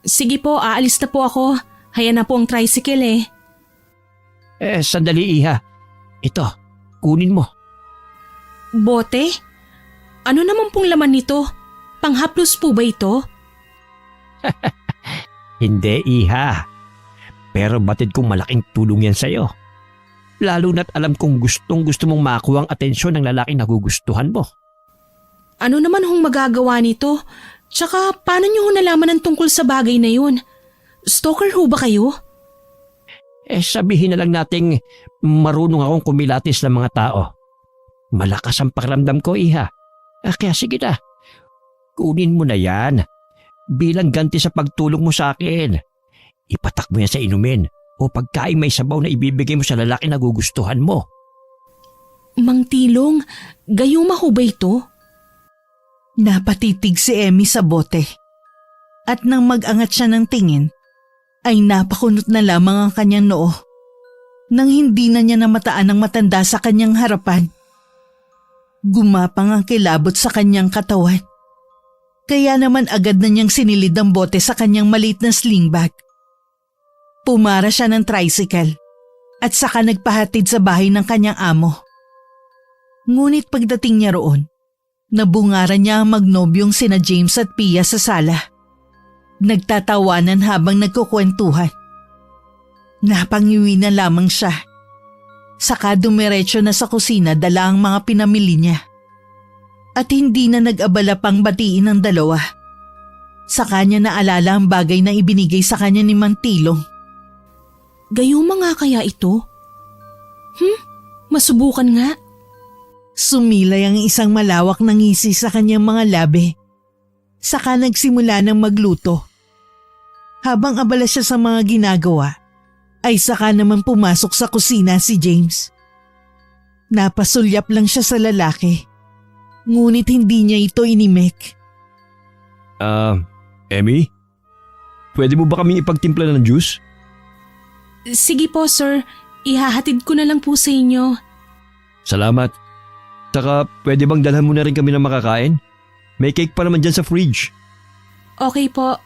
S1: Sige po, aalis na po ako. Haya na po ang tricycle eh.
S4: Sandali iha. Ito, kunin mo.
S1: Bote? Ano naman pong laman nito? Panghaplos po ba ito?
S4: Hindi iha. Pero batid kong malaking tulong yan sa'yo. Lalo na't alam kong gustong gusto mong makuha ang atensyon ng lalaking nagugustuhan mo.
S1: Ano naman hong magagawa nito? Tsaka paano niyo ho nalaman ang tungkol sa bagay na yun? Stalker ho ba kayo?
S4: Sabihin na lang nating marunong akong kumilatis ng mga tao. Malakas ang pakiramdam ko, iha. Kaya sige na, kunin mo na yan. Bilang ganti sa pagtulong mo sa akin. Ipatak mo yan sa inumin o pagkain may sabaw na ibibigay mo sa lalaki na gugustuhan mo.
S1: Mang Tilong, gayuma ho ba ito?
S2: Napatitig si Emmy sa bote. At nang mag-angat siya ng tingin, ay napakunot na lamang ang kanyang noo. Nang hindi na niya namataan ang matanda sa kanyang harapan. Gumapang ang kilabot sa kanyang katawan. Kaya naman agad na niyang sinilid ang bote sa kanyang maliit na sling bag. Pumara siya ng tricycle at saka nagpahatid sa bahay ng kanyang amo. Ngunit pagdating niya roon, nabungaran niya ang magnobyong sina James at Pia sa sala. Nagtatawanan habang nagkukwentuhan. Napangiwi na lamang siya. Saka dumiretso na sa kusina dala ang mga pinamili niya. At hindi na nag-abala pang batiin ang dalawa. Sa kanya naalala ang bagay na ibinigay sa kanya ni Mang Tilong.
S1: Gayuma nga kaya ito? Masubukan nga.
S2: Sumilay ang isang malawak na ngisi sa kanyang mga labi. Saka nagsimula ng magluto. Habang abala siya sa mga ginagawa, ay saka naman pumasok sa kusina si James. Napasulyap lang siya sa lalaki. Ngunit hindi niya ito inimik.
S3: Emmy? Pwede mo ba kaming ipagtimpla ng juice?
S1: Sige po, sir. Ihahatid ko na lang po sa inyo.
S3: Salamat. Saka pwede bang dalhan mo na rin kami ng makakain? May cake pa naman dyan sa fridge.
S1: Okay po.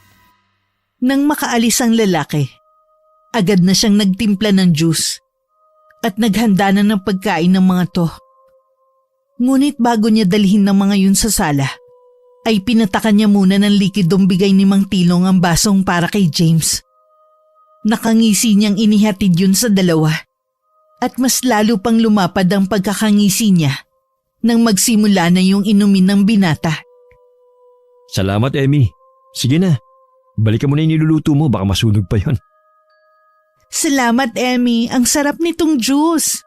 S2: Nang makaalis ang lalaki, agad na siyang nagtimpla ng juice at naghanda na ng pagkain ng mga to. Ngunit bago niya dalhin ng mga yun sa sala, ay pinatakan niya muna ng likidong bigay ni Mang Tilong ang basong para kay James. Nakangisi niyang inihatid yun sa dalawa at mas lalo pang lumapad ang pagkakangisi niya nang magsimula na yung inumin ng binata.
S3: Salamat, Emmy. Sige na. Balikan mo na yung niluluto mo, baka masunog pa yon.
S2: Salamat, Emmy. Ang sarap nitong juice.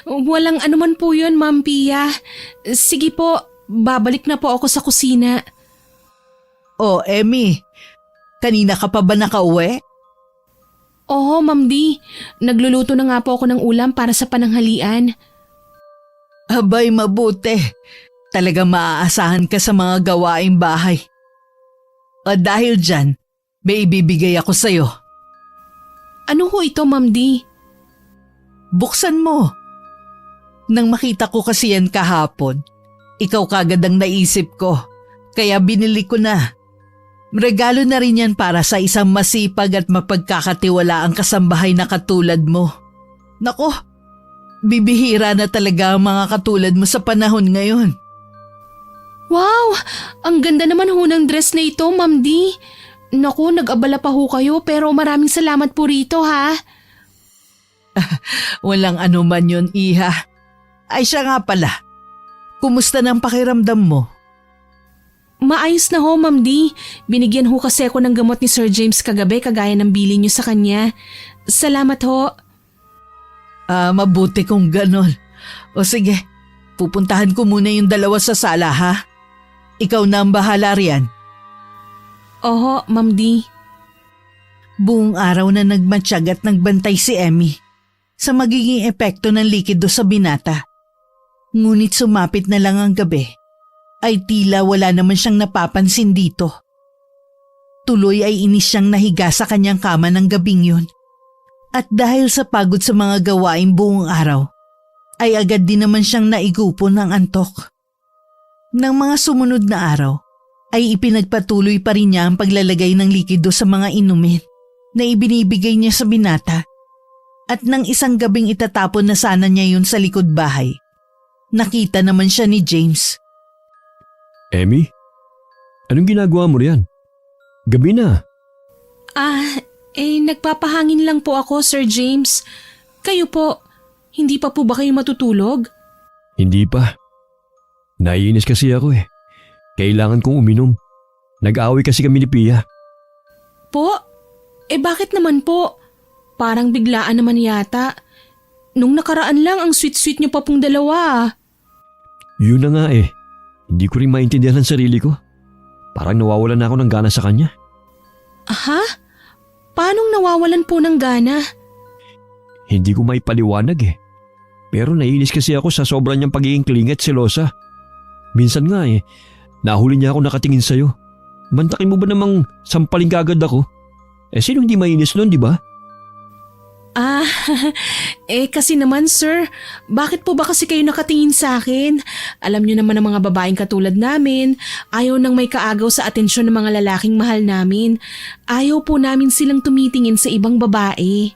S1: Walang anuman po yun, Ma'am Pia. Sige po, babalik na po ako sa kusina.
S2: Oh, Emmy. Kanina ka pa ba nakauwi?
S1: Oo, Ma'am D. Nagluluto na nga po ako ng ulam para sa pananghalian.
S2: Abay, mabuti. Talagang maaasahan ka sa mga gawaing bahay. O dahil dyan, may ibibigay ako sa'yo.
S1: Ano ho ito, Ma'am D?
S2: Buksan mo. Nang makita ko kasi yan kahapon, ikaw kagad ang naisip ko, kaya binili ko na. Regalo na rin yan para sa isang masipag at mapagkakatiwalaang kasambahay na katulad mo. Nako, bibihira na talaga ang mga katulad mo sa panahon ngayon.
S1: Wow! Ang ganda naman ho ng dress na ito, Ma'am D. Naku, nag-abala pa ho kayo pero maraming salamat po rito ha.
S2: Walang anuman yun, Iha. Ay siya nga pala. Kumusta ng pakiramdam mo?
S1: Maayos na ho, Ma'am D. Binigyan ho kasi ako ng gamot ni Sir James kagabi kagaya ng bili niyo sa kanya. Salamat ho.
S2: Mabuti kung ganon. O sige, pupuntahan ko muna yung dalawa sa sala ha. Ikaw na ang bahala riyan.
S1: Oho, Ma'am D.
S2: Buong araw na nagmatsyag at nagbantay si Emmy sa magiging epekto ng likido sa binata. Ngunit sumapit na lang ang gabi ay tila wala naman siyang napapansin dito. Tuloy ay inis siyang nahiga sa kanyang kama ng gabing yun. At dahil sa pagod sa mga gawain buong araw, ay agad din naman siyang naigupo ng antok. Nang mga sumunod na araw, ay ipinagpatuloy pa rin niya ang paglalagay ng likido sa mga inumin na ibinibigay niya sa binata. At nang isang gabing itatapon na sana niya yun sa likod bahay, nakita naman siya ni James.
S3: Emmy? Anong ginagawa mo riyan? Gabi na.
S1: Nagpapahangin lang po ako, Sir James. Kayo po, hindi pa po ba kayo matutulog?
S3: Hindi pa. Naiinis kasi ako eh. Kailangan kong uminom. Nag-aaway kasi kami ni Pia.
S1: Po? Bakit naman po? Parang biglaan naman yata. Nung nakaraan lang ang sweet-sweet niyo pa pong dalawa.
S3: Yun na nga eh. Hindi ko rin maintindihan ang sarili ko. Parang nawawalan na ako ng gana sa kanya.
S1: Ha? Paanong nawawalan po ng gana?
S3: Hindi ko maipaliwanag eh. Pero naiinis kasi ako sa sobrang niyang pagiging clingy at selosa. Minsan nga eh, nahuli niya ako nakatingin sa'yo. Mantakin mo ba namang sampaling kagad ako? Sino hindi mainis nun, di ba?
S1: Kasi naman sir, bakit po ba kasi kayo nakatingin sa akin? Alam niyo naman ang mga babaeng katulad namin, ayaw nang may kaagaw sa atensyon ng mga lalaking mahal namin. Ayaw po namin silang tumitingin sa ibang babae.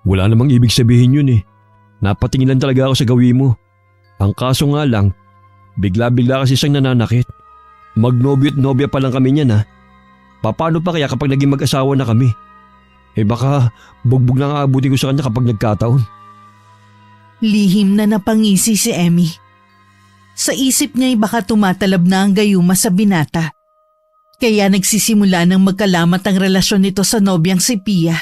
S3: Wala namang ibig sabihin yun eh. Napatingin lang talaga ako sa gawin mo. Ang kaso nga lang, bigla-bigla kasi siyang nananakit. Magnobyo at nobya pa lang kami niyan ha. Paano pa kaya kapag naging mag-asawa na kami? Baka bugbog na nga abutin ko sa kanya kapag nagkataon.
S2: Lihim na napangisi si Emmy. Sa isip niya'y baka tumatalab na ang gayuma sa binata. Kaya nagsisimula ng magkalamat ang relasyon nito sa nobyang si Pia.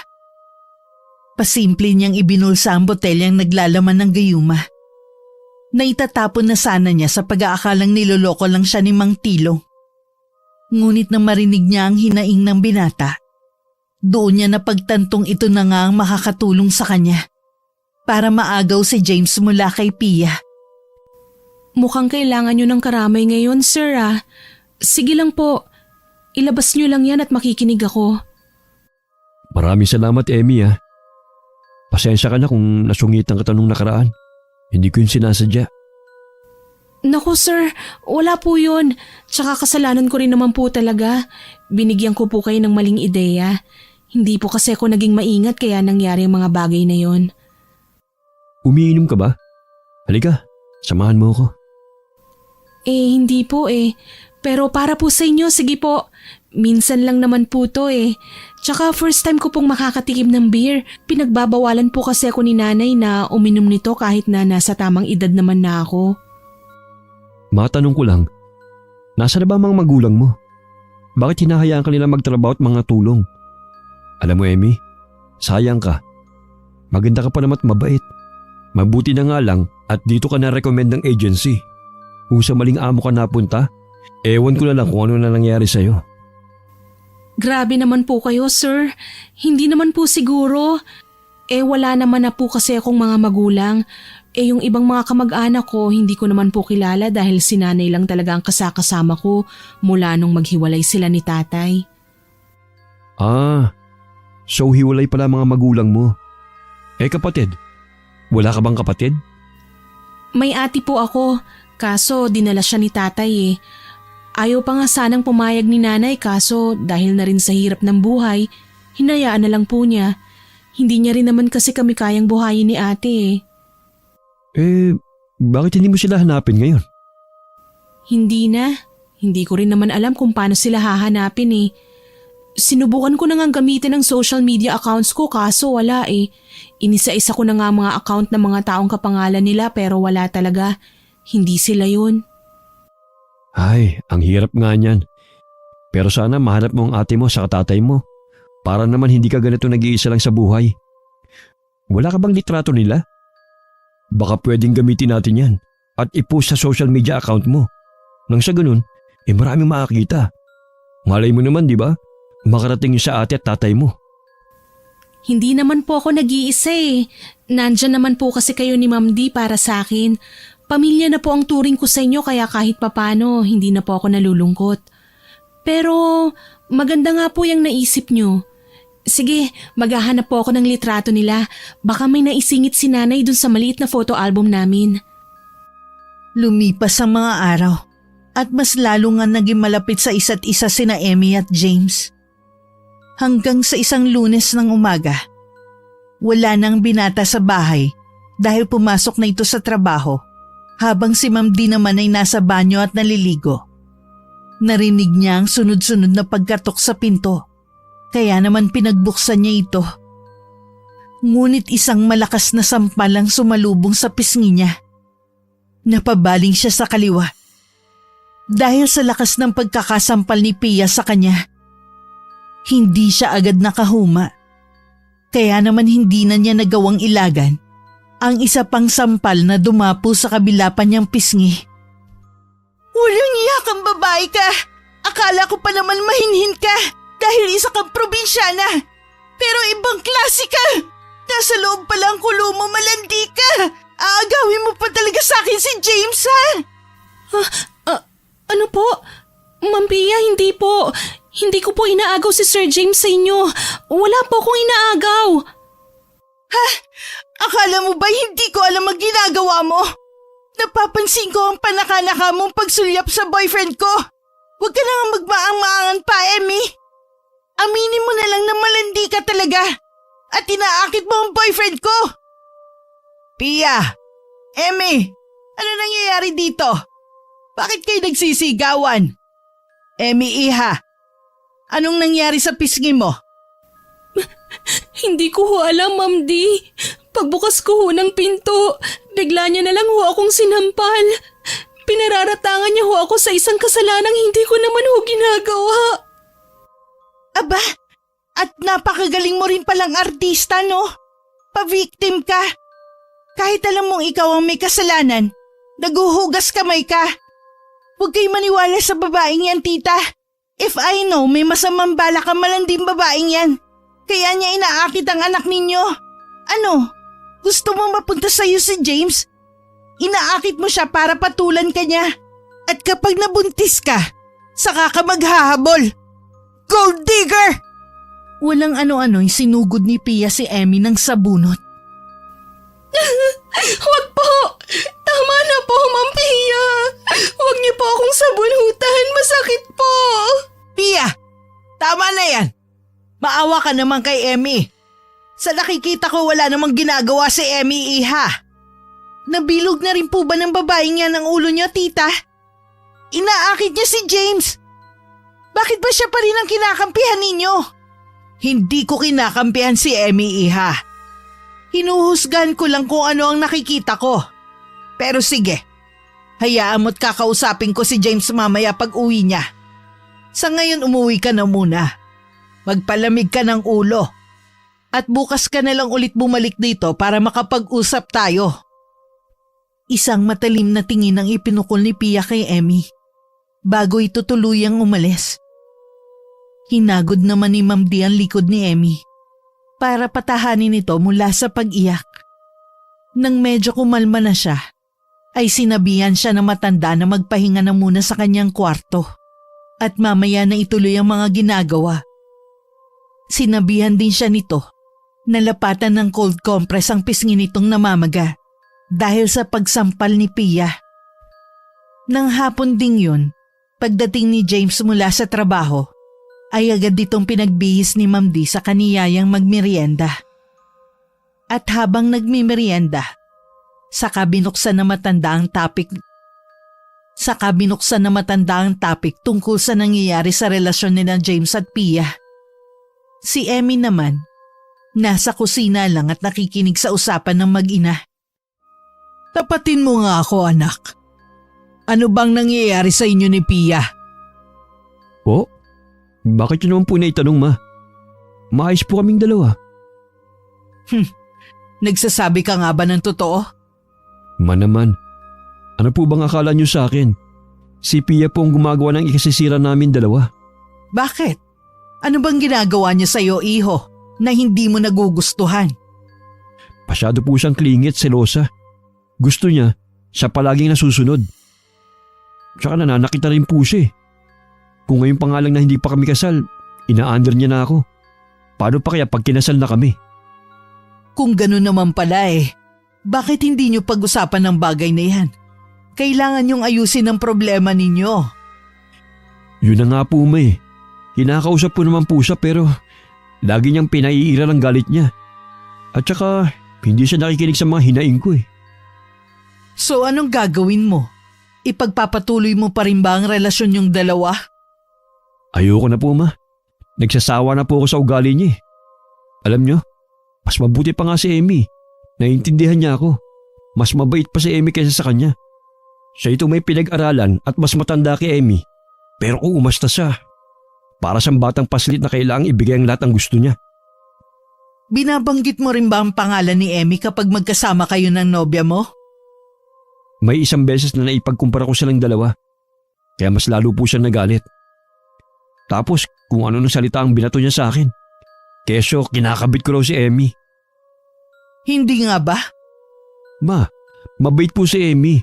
S2: Pasimple niyang ibinulsa ang botelyang naglalaman ng gayuma. Naitatapon na sana niya sa pag-aakalang niloloko lang siya ni Mang Tilo. Ngunit nang marinig niya ang hinaing ng binata, doon niya napagtantong ito na nga ang makakatulong sa kanya para maagaw si James mula kay Pia.
S1: Mukhang kailangan nyo ng karamay ngayon, sir ah. Sige lang po, ilabas nyo lang yan at makikinig ako.
S3: Maraming salamat, Emmy ha. Pasensya ka na kung nasungitan ka nung nakaraan. Hindi ko yun sinasadya.
S1: Naku sir, wala po yun. Tsaka kasalanan ko rin naman po talaga. Binigyan ko po kayo ng maling ideya. Hindi po kasi ako naging maingat kaya nangyari ang mga bagay na yon.
S3: Umiinom ka ba? Halika, samahan mo ako.
S1: Hindi po Pero para po sa inyo, sige po. Minsan lang naman po to Tsaka first time ko pong makakatikim ng beer. Pinagbabawalan po kasi ako ni nanay na uminom nito kahit na nasa tamang edad naman na ako.
S3: Matanong ko lang, nasa na ba mga magulang mo? Bakit hinahayaan ka nila magtrabaho at mga tulong? Alam mo Emmy, sayang ka. Maganda ka pa naman at mabait. Mabuti na nga lang at dito ka na-recommend ng agency. Kung sa maling amo ka napunta, ewan ko na lang kung ano na nangyari sa'yo.
S1: Grabe naman po kayo, sir. Hindi naman po siguro. Wala naman na po kasi akong mga magulang. Yung ibang mga kamag-anak ko, hindi ko naman po kilala dahil si nanay lang talaga ang kasakasama ko mula nung maghiwalay sila ni tatay.
S3: So hiwalay pala mga magulang mo. Kapatid, wala ka bang kapatid?
S1: May ate po ako, kaso dinala siya ni tatay Ayaw pa nga sanang pumayag ni nanay kaso dahil na rin sa hirap ng buhay, hinayaan na lang po niya. Hindi niya rin naman kasi kami kayang buhayin ni ate
S3: Bakit hindi mo sila hanapin ngayon?
S1: Hindi na. Hindi ko rin naman alam kung paano sila hahanapin Sinubukan ko na nga gamitin ang social media accounts ko kaso wala eh. Inisa-isa ko na nga mga account ng mga taong kapangalan nila pero wala talaga. Hindi sila yun.
S3: Ay, ang hirap nga niyan. Pero sana mahanap mo ang ate mo sa tatay mo. Para naman hindi ka ganito nag-iisa lang sa buhay. Wala ka bang litrato nila? Baka pwedeng gamitin natin yan at ipost sa social media account mo. Nang sa ganun, maraming makakita. Malay mo naman, di ba? Makarating yung sa ate at tatay mo.
S1: Hindi naman po ako nag-iisa eh. Nandyan naman po kasi kayo ni Ma'am D para sa akin. Pamilya na po ang turing ko sa inyo kaya kahit papano hindi na po ako nalulungkot. Pero maganda nga po yung naisip nyo. Sige, maghahanap po ako ng litrato nila. Baka may naisingit si nanay dun sa maliit na photo album namin.
S2: Lumipas ang mga araw at mas lalo nga naging malapit sa isa't isa sina Emmy at James. Hanggang sa isang Lunes ng umaga, wala nang binata sa bahay dahil pumasok na ito sa trabaho habang si Ma'am D naman ay nasa banyo at naliligo. Narinig niya ang sunod-sunod na pagkatok sa pinto. Kaya naman pinagbuksan niya ito. Ngunit isang malakas na sampal ang sumalubong sa pisngi niya. Napabaling siya sa kaliwa. Dahil sa lakas ng pagkakasampal ni Pia sa kanya, hindi siya agad nakahuma. Kaya naman hindi na niya nagawang ilagan ang isa pang sampal na dumapo sa kabila pa niyang pisngi. Walang iya kang babae ka! Akala ko pa naman mahinhin ka! Dahil isa kang probinsyana. Pero ibang klase ka. Nasa loob pa lang kulo mo, malandi ka. Aagawin mo pa talaga sa akin si James, ha?
S1: Ano po? Ma'am Pia, hindi po. Hindi ko po inaagaw si Sir James sa inyo. Wala po akong inaagaw.
S2: Ha? Akala mo ba hindi ko alam ang ginagawa mo? Napapansin ko ang panaka-naka mong pagsulyap sa boyfriend ko. Huwag ka na nga magmaang-maangan pa, Emmy. Aminin mo na lang na malandi ka talaga at inaakit mo ang boyfriend ko. Pia! Emmy! Ano nangyayari dito? Bakit kayo nagsisigawan? Emmy, iha! Anong nangyari sa pisngi mo?
S1: Hindi ko ho alam, Ma'am D. Pagbukas ko ho ng pinto, bigla niya na lang ho akong sinampal. Pinararatangan niya ho ako sa isang kasalanang hindi ko naman ho ginagawa.
S2: Aba, at napakagaling mo rin palang artista, no? Pa-victim ka. Kahit alam mong ikaw ang may kasalanan, naguhugas kamay ka. Huwag kayo maniwala sa babaeng yan, tita. If I know, may masamang balak ang malanding babaeng yan. Kaya niya inaakit ang anak ninyo. Ano? Gusto mo mapunta sa'yo si James? Inaakit mo siya para patulan ka niya. At kapag nabuntis ka, saka ka maghahabol. Gold digger! Walang ano-ano'y sinugod ni Pia si Emmy ng sabunot.
S1: Huwag po! Tama na po, Ma'am Pia! Huwag niyo po akong sabunutan. Masakit po!
S2: Pia! Tama na yan! Maawa ka naman kay Emmy. Sa nakikita ko wala namang ginagawa si Emmy, iha. Nabilog na rin po ba ng babaeng yan ang ulo niyo, tita? Inaakit niya si James. Bakit ba siya pa rin ang kinakampihan ninyo? Hindi ko kinakampihan si Emmy, iha. Hinuhusgan ko lang kung ano ang nakikita ko. Pero sige, hayaan mo't kakausapin ko si James mamaya pag uwi niya. Sa ngayon umuwi ka na muna. Magpalamig ka ng ulo. At bukas ka na lang ulit bumalik dito para makapag-usap tayo. Isang matalim na tingin ang ipinukol ni Pia kay Emmy bago ito tuluyang umalis. Hinagod naman ni Ma'am D ang likod ni Emmy para patahanin ito mula sa pag-iyak. Nang medyo kumalma na siya, ay sinabihan siya na matanda na magpahinga na muna sa kanyang kwarto at mamaya na ituloy ang mga ginagawa. Sinabihan din siya nito na lapatan ng cold compress ang pisngi nitong namamaga dahil sa pagsampal ni Pia. Nang hapon ding yun, pagdating ni James mula sa trabaho, ay agad ditong pinagbihis ni Ma'am D sa kaniyayang magmerienda. At habang nagmimerienda, saka binuksan na matanda ang topic tungkol sa nangyayari sa relasyon nila James at Pia. Si Emmy naman, nasa kusina lang at nakikinig sa usapan ng mag-ina. Tapatin mo nga ako, anak. Ano bang nangyayari sa inyo ni Pia?
S3: Po? Bakit yun naman po na itanong, ma? Maayos po kaming dalawa.
S2: Nagsasabi ka nga ba ng totoo?
S3: Ma naman, ano po bang akala niyo sa akin? Si Pia po ang gumagawa ng ikasisira namin dalawa.
S2: Bakit? Ano bang ginagawa niya sa'yo, iho, na hindi mo nagugustuhan?
S3: Masyado po siyang klingit, selosa. Gusto niya, siya palaging nasusunod. Tsaka nananakit na rin po siya eh. Kung ngayon pa nga lang na hindi pa kami kasal, ina-under niya na ako. Paano pa kaya pag kinasal na kami?
S2: Kung gano'n naman pala bakit hindi niyo pag-usapan ng bagay na yan? Kailangan niyong ayusin ang problema ninyo.
S3: Yun na nga po, ma eh. Kinakausap po naman po siya pero lagi niyang pinaiira ng galit niya. At saka hindi siya nakikinig sa mga hinaing ko eh.
S2: So anong gagawin mo? Ipagpapatuloy mo pa rin ba ang relasyon niyong dalawa?
S3: Ayoko na po, ma. Nagsasawa na po ako sa ugali niya eh. Alam niyo, mas mabuti pa nga si Emmy. Naiintindihan niya ako. Mas mabait pa si Emmy kaysa sa kanya. Siya ito may pinag-aralan at mas matanda kay Emmy. Pero kung umasta siya, para siyang batang paslit na kailangang ibigay ang lahat ng gusto niya.
S2: Binabanggit mo rin ba ang pangalan ni Emmy kapag magkasama kayo ng nobya mo?
S3: May isang beses na naipagkumpara ko silang dalawa. Kaya mas lalo po siyang nagalit. Tapos kung ano nang salita ang binato niya sa akin. Kesyo kinakabit ko raw si Emmy.
S2: Hindi nga ba?
S3: Ma, mabait po si Emmy.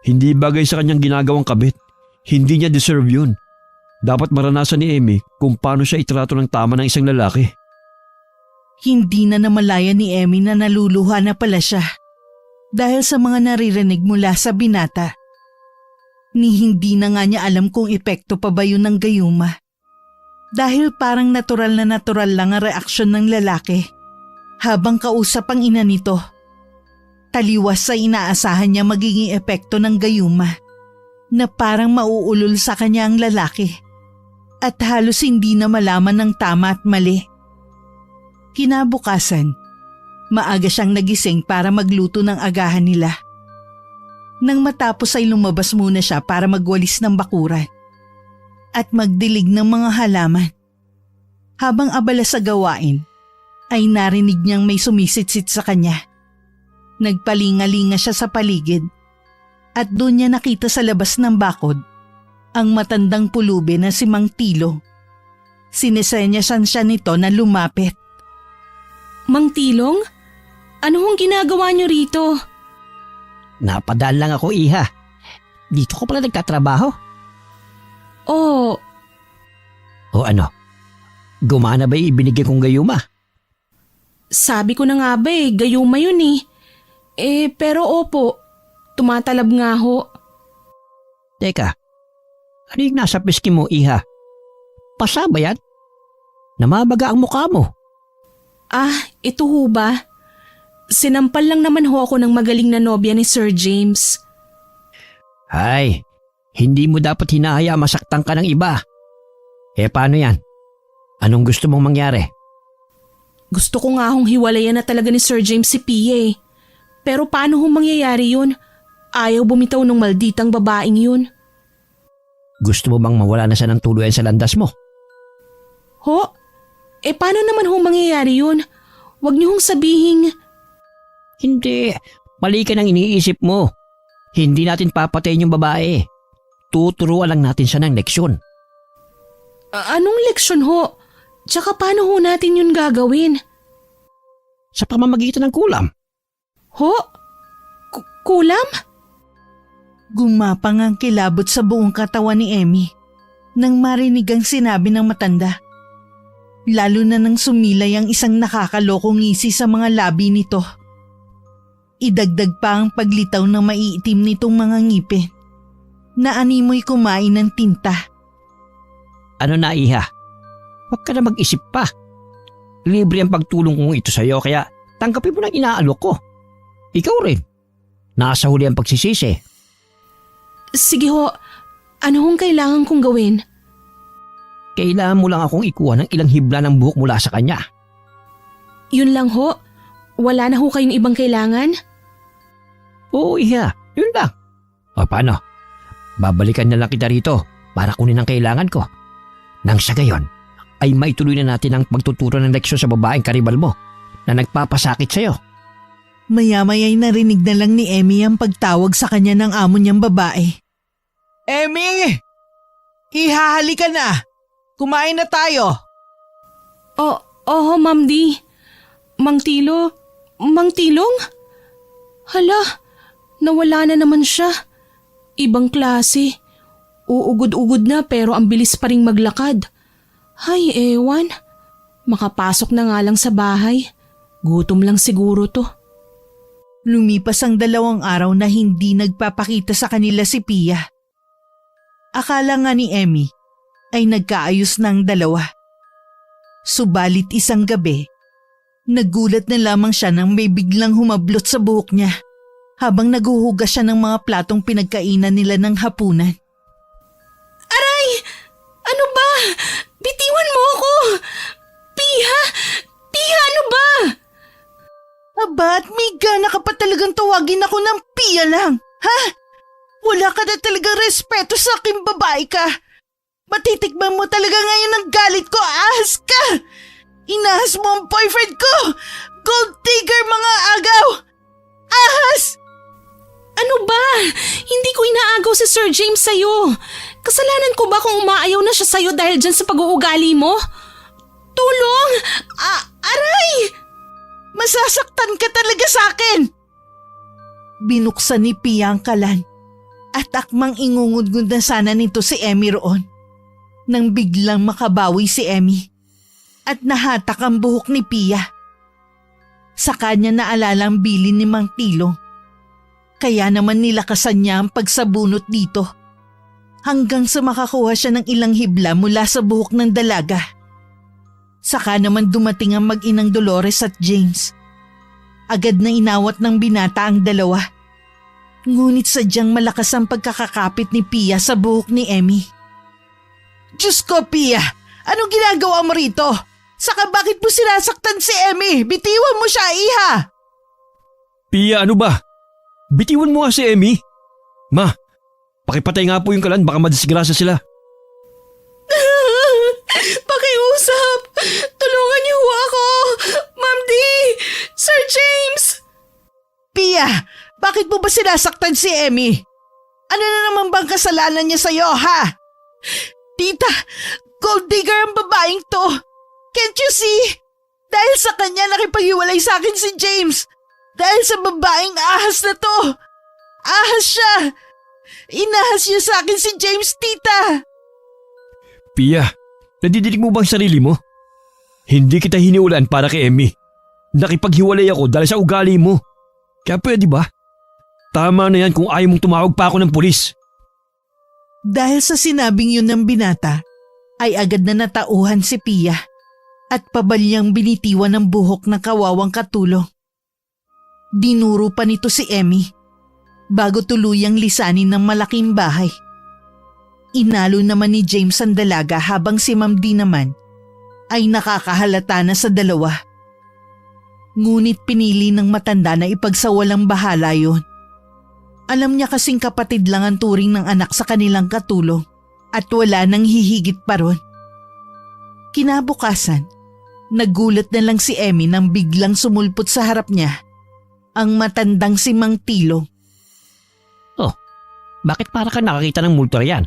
S3: Hindi bagay sa kanyang ginagawang kabit. Hindi niya deserve yun. Dapat maranasan ni Emmy kung paano siya itrato ng tama ng isang lalaki.
S2: Hindi na namalaya ni Emmy na naluluha na pala siya. Dahil sa mga naririnig mula sa binata. Ni hindi na nga niya alam kung epekto pa ba yun ng gayuma. Dahil parang natural lang ang reaksyon ng lalaki. Habang kausap ang ina nito. Taliwas sa inaasahan niya magiging epekto ng gayuma. Na parang mauulol sa kanya ang lalaki. At halos hindi na malaman ng tama at mali. Kinabukasan, maaga siyang nagising para magluto ng agahan nila. Nang matapos ay lumabas muna siya para magwalis ng bakuran. At magdilig ng mga halaman. Habang abala sa gawain, ay narinig niyang may sumisitsit sa kanya. Nagpalingalinga siya sa paligid at doon niya nakita sa labas ng bakod ang matandang pulubi na si Mang Tilo. Sinesenyasan siya nito na lumapit.
S1: Mang Tilong? Ano hong ginagawa niyo rito?
S4: Napadaan lang ako, iha. Dito ko pala nagtatrabaho.
S1: Oh,
S4: O ano? Gumana ba yung ibinigay kong gayuma?
S1: sabi ko na nga ba gayuma yun eh. Pero opo, tumatalab nga ho.
S4: Teka, ano yung nasa piski mo, iha? Pasa ba yan? Namabaga ang mukha mo.
S1: Ito ho ba? Sinampal lang naman ho ako ng magaling na nobya ni Sir James.
S4: Ay, hindi mo dapat hinahaya masaktan ka ng iba. Paano yan? Anong gusto mong mangyari?
S1: Gusto ko nga hong hiwalayan na talaga ni Sir James si Pia. Pero paano hong mangyayari yun? Ayaw bumitaw ng malditang babaeng yun.
S4: Gusto mo bang mawala na siya ng tuluyan sa landas mo?
S1: Ho? Paano naman hong mangyayari yun? Huwag niyo hong sabihing...
S4: Hindi, mali ka nang iniisip mo. Hindi natin papatayin yung babae. Tuturuan lang natin siya ng leksyon.
S1: Anong leksyon ho? Tsaka paano ho natin yun gagawin?
S4: Sa pamamagitan ng kulam.
S1: Ho? Kulam?
S2: Gumapang ang kilabot sa buong katawan ni Emmy nang marinig ang sinabi ng matanda. Lalo na nang sumilay ang isang nakakalokong ngisi sa mga labi nito. Idagdag pa ang paglitaw na maiitim nitong mga ngipin na animoy kumain ng tinta.
S4: Ano na, iha? Huwag ka na mag-isip pa. Libre ang pagtulong kong ito sa'yo kaya tanggapin mo na inaalok ko. Ikaw rin. Nasa huli ang pagsisisi.
S1: Sige ho, ano hong kailangan kong gawin?
S4: Kailangan mo lang akong ikuha ng ilang hibla ng buhok mula sa kanya.
S1: Yun lang ho? Wala na ho kayong ibang kailangan?
S4: Oo, Iha. Yun lang. O paano? Babalikan na lang kita rito para kunin ang kailangan ko. Nang sa gayon, ay maituloy na natin ang pagtuturo ng leksyon sa babaeng karibal mo na nagpapasakit sa'yo.
S2: Maya-maya'y narinig na lang ni Emmy ang pagtawag sa kanya ng amo niyang babae. Emmy! Ihahali ka na! Kumain na tayo!
S1: Oho, Ma'am Di. Mang Tilo? Mang Tilong? Hala, nawala na naman siya. Ibang klase. Uugod-ugod na pero ang bilis pa ring maglakad. Hay, ewan. Makapasok na nga lang sa bahay. Gutom lang siguro to.
S2: Lumipas ang 2 araw na hindi nagpapakita sa kanila si Pia. Akala nga ni Emmy ay nagkaayos ng dalawa. Subalit isang gabi, nagulat na lamang siya nang may biglang humablot sa buhok niya habang naghuhugas siya ng mga platong pinagkainan nila ng hapunan.
S1: Aray! Ano ba? Bitiwan mo ako! Piha! Piha, ano ba?
S2: Aba, at may gana ka pa talagang tawagin ako ng Pia lang, ha? Wala ka na talagang respeto sa aking babae ka. Matitikman mo talaga ngayon ang galit ko, ahas ka! Inahas mo ang boyfriend ko! Gold digger, mga agaw! Ahas!
S1: Ano ba? Hindi ko inaagaw si Sir James sa'yo. Kasalanan ko ba kung umaayaw na siya sa'yo dahil dyan sa pag-uugali mo? Tulong! Aray!
S2: Masasaktan ka talaga sa akin! Binuksan ni Pia ang kalan at akmang ingungudgod na sana nito si Emmy roon nang biglang makabawi si Emmy at nahatak ang buhok ni Pia. Sa kanya naalala ang bilin ni Mang Tilong. Kaya naman nilakasan niya ang pagsabunot dito hanggang sa makakuha siya ng ilang hibla mula sa buhok ng dalaga. Saka naman dumating ang mag-inang Dolores at James. Agad na inawat ng binata ang dalawa. Ngunit sadyang malakas ang pagkakakapit ni Pia sa buhok ni Emmy. Diyos ko, Pia! Anong ginagawa mo rito? Saka bakit mo sinasaktan si Emmy? Bitiwan mo siya, iha!
S3: Pia, ano ba? Bitiwan mo nga si Emmy. Ma, pakipatay nga po yung kalan, baka madisgrasya sila.
S1: Pakiusap! Tulungan niyo ako! Ma'am Di! Sir James!
S2: Pia, bakit mo ba sinasaktan si Emmy? Ano na naman bang kasalanan niya sa'yo, ha? Tita, gold digger ang babaeng to. Can't you see? Dahil sa kanya nakipaghiwalay sa akin si James. Dahil sa babaeng ahas na to. Ahas siya. Inahas niya sa akin si James, tita.
S3: Pia, nadidinig mo bang sarili mo? Hindi kita hiniulan para kay Emmy. Nakipaghiwalay ako dahil sa ugali mo. Kaya pwede ba? Tama na yan kung ayaw mong tumawag pa ako ng pulis.
S2: Dahil sa sinabing yun ng binata, ay agad na natauhan si Pia at pabalyang binitiwan ng buhok ng kawawang katulong. Dinuro pa nito si Emmy bago tuluyang lisanin ng malaking bahay. Inalo naman ni James ang dalaga habang si Ma'am D naman ay nakakahalata na sa dalawa. Ngunit pinili ng matanda na ipagsawalang bahala yun. Alam niya kasing kapatid lang ang turing ng anak sa kanilang katulong at wala nang hihigit pa ron. Kinabukasan, nagulat na lang si Emmy nang biglang sumulpot sa harap niya ang matandang si Mang Tilong.
S4: Oh, bakit para ka nakakita ng multo yan?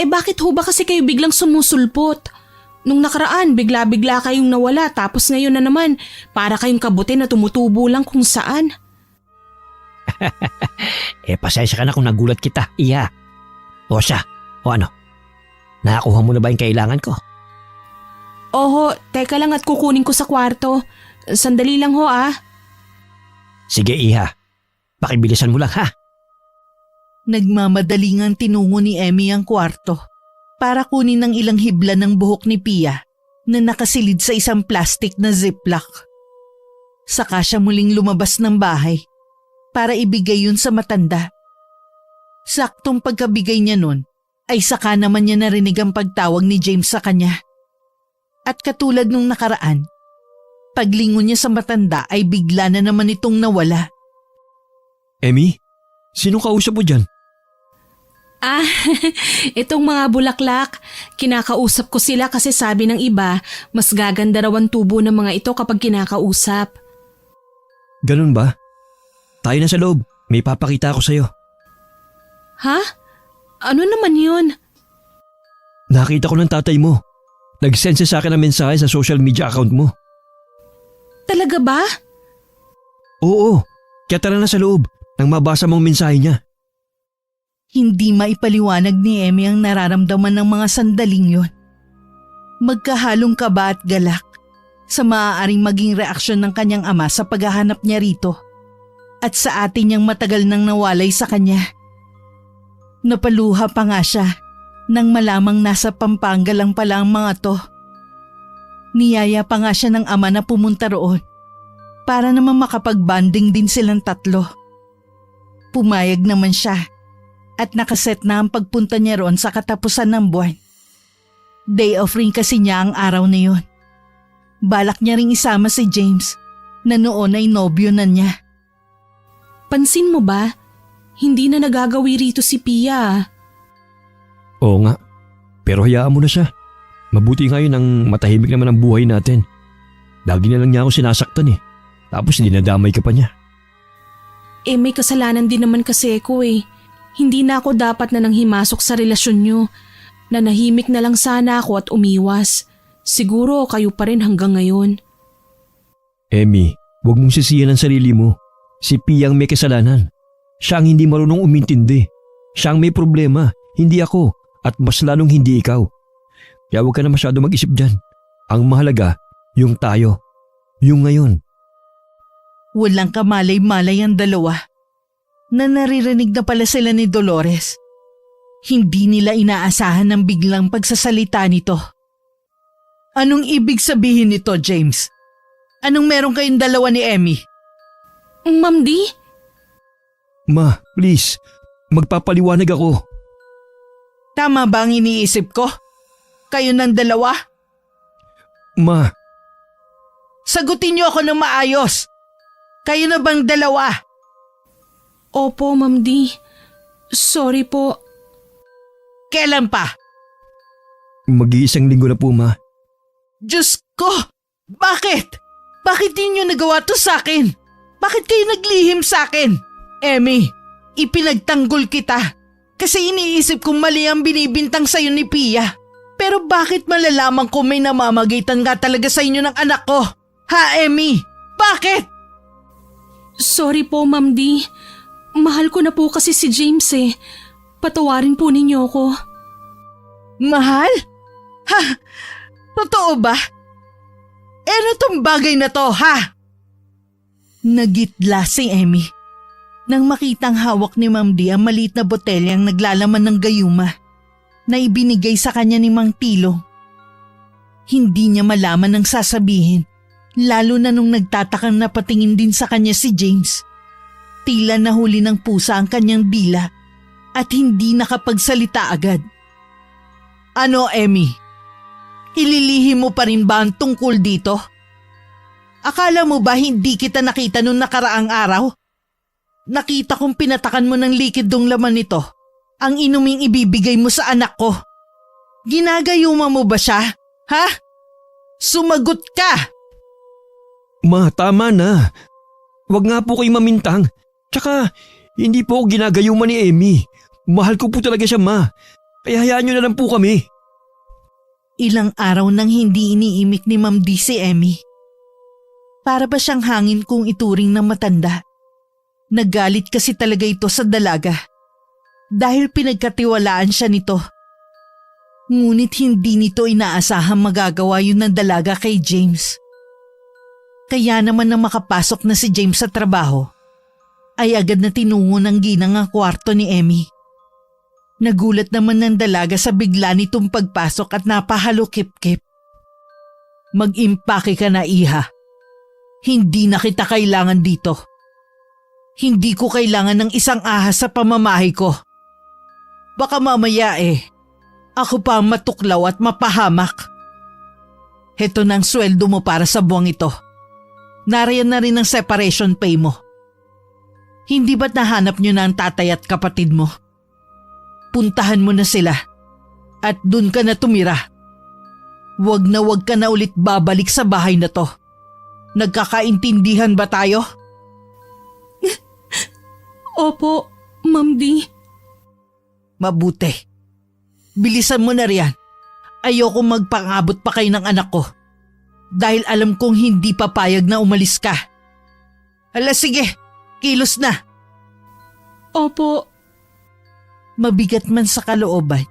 S1: Bakit ho ba kasi kayo biglang sumusulpot? Nung nakaraan, bigla-bigla kayong nawala tapos ngayon na naman para kayong kabuti na tumutubo lang kung saan.
S4: Pasensya ka na kung nagulat kita, iya. O siya, o ano? Nakakuha mo na ba yung kailangan ko?
S1: Oho, teka lang at kukunin ko sa kwarto. Sandali lang ho ah.
S4: Sige, iha. Pakibilisan mo lang, ha?
S2: Nagmamadaling ang tinungo ni Emmy ang kwarto para kunin ang ilang hibla ng buhok ni Pia na nakasilid sa isang plastic na ziplock. Saka siya muling lumabas ng bahay para ibigay yun sa matanda. Saktong pagkabigay niya nun ay saka naman niya narinig ang pagtawag ni James sa kanya. At katulad nung nakaraan, paglingon niya sa matanda ay bigla na naman itong nawala.
S3: Emmy, sino kausap mo dyan?
S1: Ah, itong mga bulaklak. Kinakausap ko sila kasi sabi ng iba, mas gaganda raw ang tubo ng mga ito kapag kinakausap.
S3: Ganun ba? Tayo na sa loob. May papakita ako sa'yo.
S1: Ha? Ano naman yun?
S3: Nakita ko ng tatay mo. Nag-send siya sa akin ng mensahe sa social media account mo.
S1: Talaga ba?
S3: Oo, kaya tara na sa loob nang mabasa mong mensahe niya.
S2: Hindi maipaliwanag ni Emmy ang nararamdaman ng mga sandaling yon. Magkahalong kaba at galak sa maaaring maging reaksyon ng kanyang ama sa paghahanap niya rito at sa atin niyang matagal nang nawalay sa kanya. Napaluha pa nga siya nang malamang nasa Pampanga lang pala ang mga to. Niyaya pa nga siya ng ama na pumunta roon para naman makapag-banding din silang tatlo. Pumayag naman siya at nakaset na ang pagpunta niya roon sa katapusan ng buwan. Day off rin kasi niya ang araw na yun. Balak niya ring isama si James na noon ay nobyo na niya.
S1: Pansin mo ba? Hindi na nagagawi rito si Pia.
S3: Oo nga, pero hayaan mo na siya. Mabuti nga yun ang matahimik naman ang buhay natin. Lagi na lang niya ako sinasaktan tapos dinadamay ka pa niya.
S1: May kasalanan din naman kasi ako Hindi na ako dapat na nang himasok sa relasyon niyo. Nanahimik na lang sana ako at umiwas. Siguro kayo pa rin hanggang ngayon.
S3: Emmy, huwag mong sisiyan ang sarili mo. Si Pia ang may kasalanan. Siya ang hindi marunong umintindi. Siya ang may problema, hindi ako, at mas lalong hindi ikaw. Kaya huwag ka na masyado mag-isip dyan. Ang mahalaga, yung tayo. Yung ngayon.
S2: Walang kamalay-malay ang dalawa na naririnig na pala sila ni Dolores. Hindi nila inaasahan ang biglang pagsasalita nito. Anong ibig sabihin nito, James? Anong meron kayong dalawa ni Emmy?
S1: Ma'am Di?
S3: Ma, please, magpapaliwanag ako.
S2: Tama ba ang iniisip ko? Kayo ng dalawa?
S3: Ma,
S2: Sagutin niyo ako ng maayos. Kayo na bang dalawa?
S1: Opo, Ma'am Di. Sorry po.
S2: Kailan pa?
S3: mag-iisang linggo na po, Ma.
S2: Diyos ko! Bakit? Bakit di niyo nagawa to sa akin? Bakit kayo naglihim sa akin? Emmy, ipinagtanggol kita kasi iniisip kong mali ang binibintang sa'yo ni Pia. Pero bakit malalaman ko may namamagitan nga talaga sa inyo ng anak ko? Ha, Emmy? Bakit?
S1: Sorry po, Ma'am Di. Mahal ko na po kasi si James Patawarin po ninyo ako.
S2: Mahal? Ha? Totoo ba? Ano tong bagay na to, ha? Nagitla si Emmy nang makitang hawak ni Ma'am Di ang maliit na botelyang naglalaman ng gayuma na ibinigay sa kanya ni Mang Tilo. Hindi niya malaman ang sasabihin, lalo na nung nagtatakang napatingin din sa kanya si James. Tila nahuli ng pusa ang kanyang dila at hindi nakapagsalita agad. Ano, Emmy? Ililihim mo pa rin ba ang tungkol dito? Akala mo ba hindi kita nakita nung nakaraang araw? Nakita kong pinatakan mo ng likidong laman nito ang inuming ibibigay mo sa anak ko. Ginagayuma mo ba siya? Ha? Sumagot ka!
S3: Ma, tama na. Huwag nga po kayo mamintang. Tsaka, hindi po ako ginagayuman ni Emmy. Mahal ko po talaga siya, Ma. Kaya hayaan niyo na lang po kami.
S2: Ilang araw nang hindi iniimik ni Ma'am Di si Emmy. Para ba siyang hangin kung ituring na matanda? Nagalit kasi talaga ito sa dalaga dahil pinagkatiwalaan siya nito. Ngunit hindi nito inaasahang magagawa yun ng dalaga kay James. Kaya naman nang makapasok na si James sa trabaho, ay agad na tinungo ng ginang ang kwarto ni Emmy. Nagulat naman ng dalaga sa bigla nitong pagpasok at napahalukip-kip. Mag-impake ka na, iha. Hindi na kita kailangan dito. Hindi ko kailangan ng isang ahas sa pamamahay ko. Baka mamaya Ako pa ang matuklaw at mapahamak. Heto na ang sweldo mo para sa buwang ito. Nariyan na rin ang separation pay mo. Hindi ba't nahanap nyo na ang tatay at kapatid mo? Puntahan mo na sila at dun ka na tumira. Wag ka na ulit babalik sa bahay na to. Nagkakaintindihan ba tayo?
S1: Opo, Ma'am D.
S2: Mabuti. Bilisan mo na riyan. Ayoko magpangabot pa kayo ng anak ko. Dahil alam kong hindi papayag na umalis ka. Hala sige, kilos na.
S1: Opo.
S2: Mabigat man sa kalooban,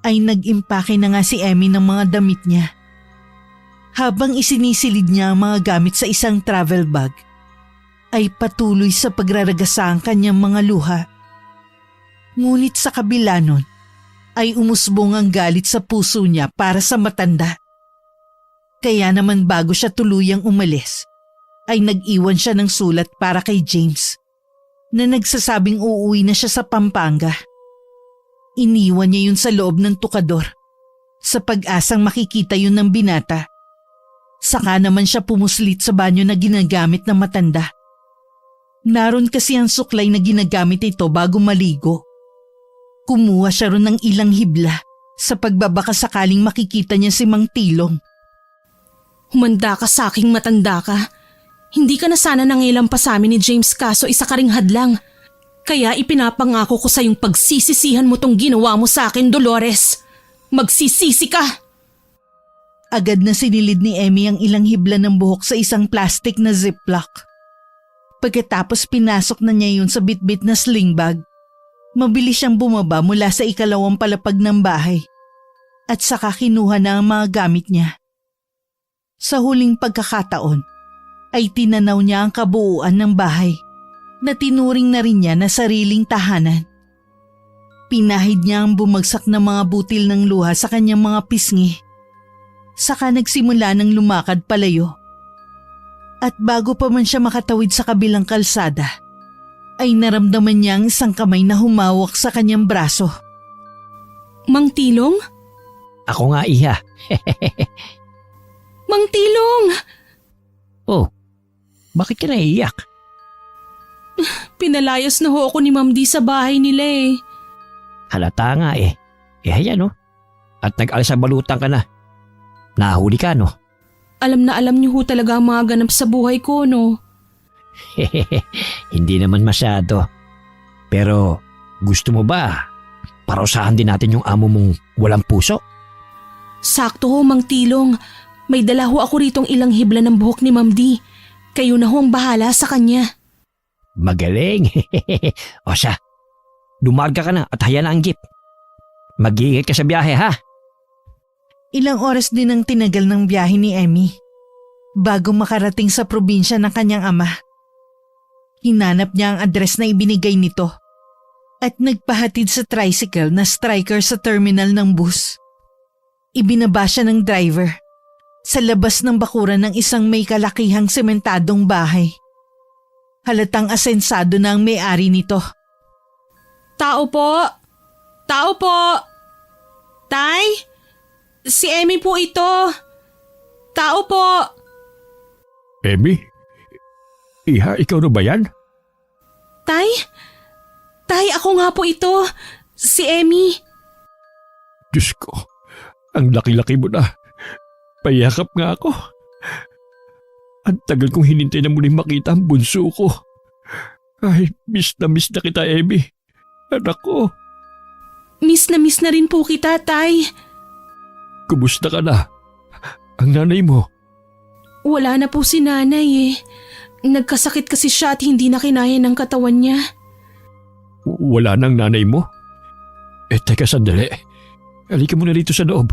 S2: ay nag-impake na nga si Emmy ng mga damit niya. Habang isinisilid niya ang mga gamit sa isang travel bag, ay patuloy sa pagraragasa ang kanyang mga luha. Ngunit sa kabila nun, ay umusbong ang galit sa puso niya para sa matanda. Kaya naman bago siya tuluyang umalis, ay nag-iwan siya ng sulat para kay James na nagsasabing uuwi na siya sa Pampanga. Iniwan niya yun sa loob ng tukador sa pag-asang makikita yun ng binata. Saka naman siya pumuslit sa banyo na ginagamit ng matanda. Naroon kasi ang suklay na ginagamit ito bago maligo. Kumuha siya ron ng ilang hibla sa pagbabaka sakaling makikita niya si Mang Tilong.
S1: Humanda ka sa aking matanda ka. Hindi ka na sana nangilam pa sa amin ni James kaso isa ka ring hadlang. Kaya ipinapangako ko sa yung pagsisisihan mo tong ginawa mo sa akin, Dolores. Magsisisi ka!
S2: Agad na sinilid ni Emmy ang ilang hibla ng buhok sa isang plastic na ziplock. Pagkatapos pinasok na niya yun sa bitbit na sling bag, mabilis siyang bumaba mula sa ikalawang palapag ng bahay at saka kinuha na ang mga gamit niya. Sa huling pagkakataon ay tinanaw niya ang kabuuan ng bahay na tinuring na rin niya na sariling tahanan. Pinahid niya ang bumagsak na mga butil ng luha sa kanyang mga pisngi. Saka nagsimula ng lumakad palayo. At bago pa man siya makatawid sa kabilang kalsada, ay naramdaman niya ang isang kamay na humawak sa kanyang braso.
S1: Mang Tilong?
S4: Ako nga, iha.
S1: Mang Tilong!
S4: Oh, bakit ka naiiyak?
S1: Pinalayas na ho ako ni Ma'am D sa bahay nila eh.
S4: Halata nga eh. Ayan At nag-alis sa balutan ka na. Nahuli ka no?
S1: Alam na alam niyo ho talaga ang mga ganap sa buhay ko, no?
S4: Hindi naman masyado. Pero gusto mo ba parusahan din natin yung amo mong walang puso?
S1: Sakto ho, Mang Tilong. May dala ho ako ritong ilang hibla ng buhok ni Ma'am D. Kayo na ho ang bahala sa kanya.
S4: Magaling. O siya, dumarga ka na at haya na ang jeep. Mag-iingat ka sa biyahe ha.
S2: Ilang oras din ang tinagal ng biyahe ni Emmy bago makarating sa probinsya ng kanyang ama. Hinanap niya ang address na ibinigay nito at nagpahatid sa tricycle na striker sa terminal ng bus. Ibinaba siya ng driver sa labas ng bakuran ng isang may kalakihang sementadong bahay. Halatang asensado na ang may-ari nito.
S1: Tao po! Tao po! Tay? Si Emmy po ito! Tao po!
S3: Emmy? Iha, ikaw na ba yan?
S1: Tay? Tay, ako nga po ito. Si Emmy.
S3: Diyos ko, ang laki-laki mo na. Payakap nga ako. Ang tagal kong hinintay na muling makita ang bunso ko. Ay, miss na kita, Emmy. Anak ko.
S1: Miss na rin po kita, Tay.
S3: Kumusta ka na? Ang nanay mo?
S1: Wala na po si nanay eh. Nagkasakit kasi siya at hindi na kinaya ng katawan niya.
S3: Wala nang nanay mo? Teka sandali. Halika muna dito sa loob.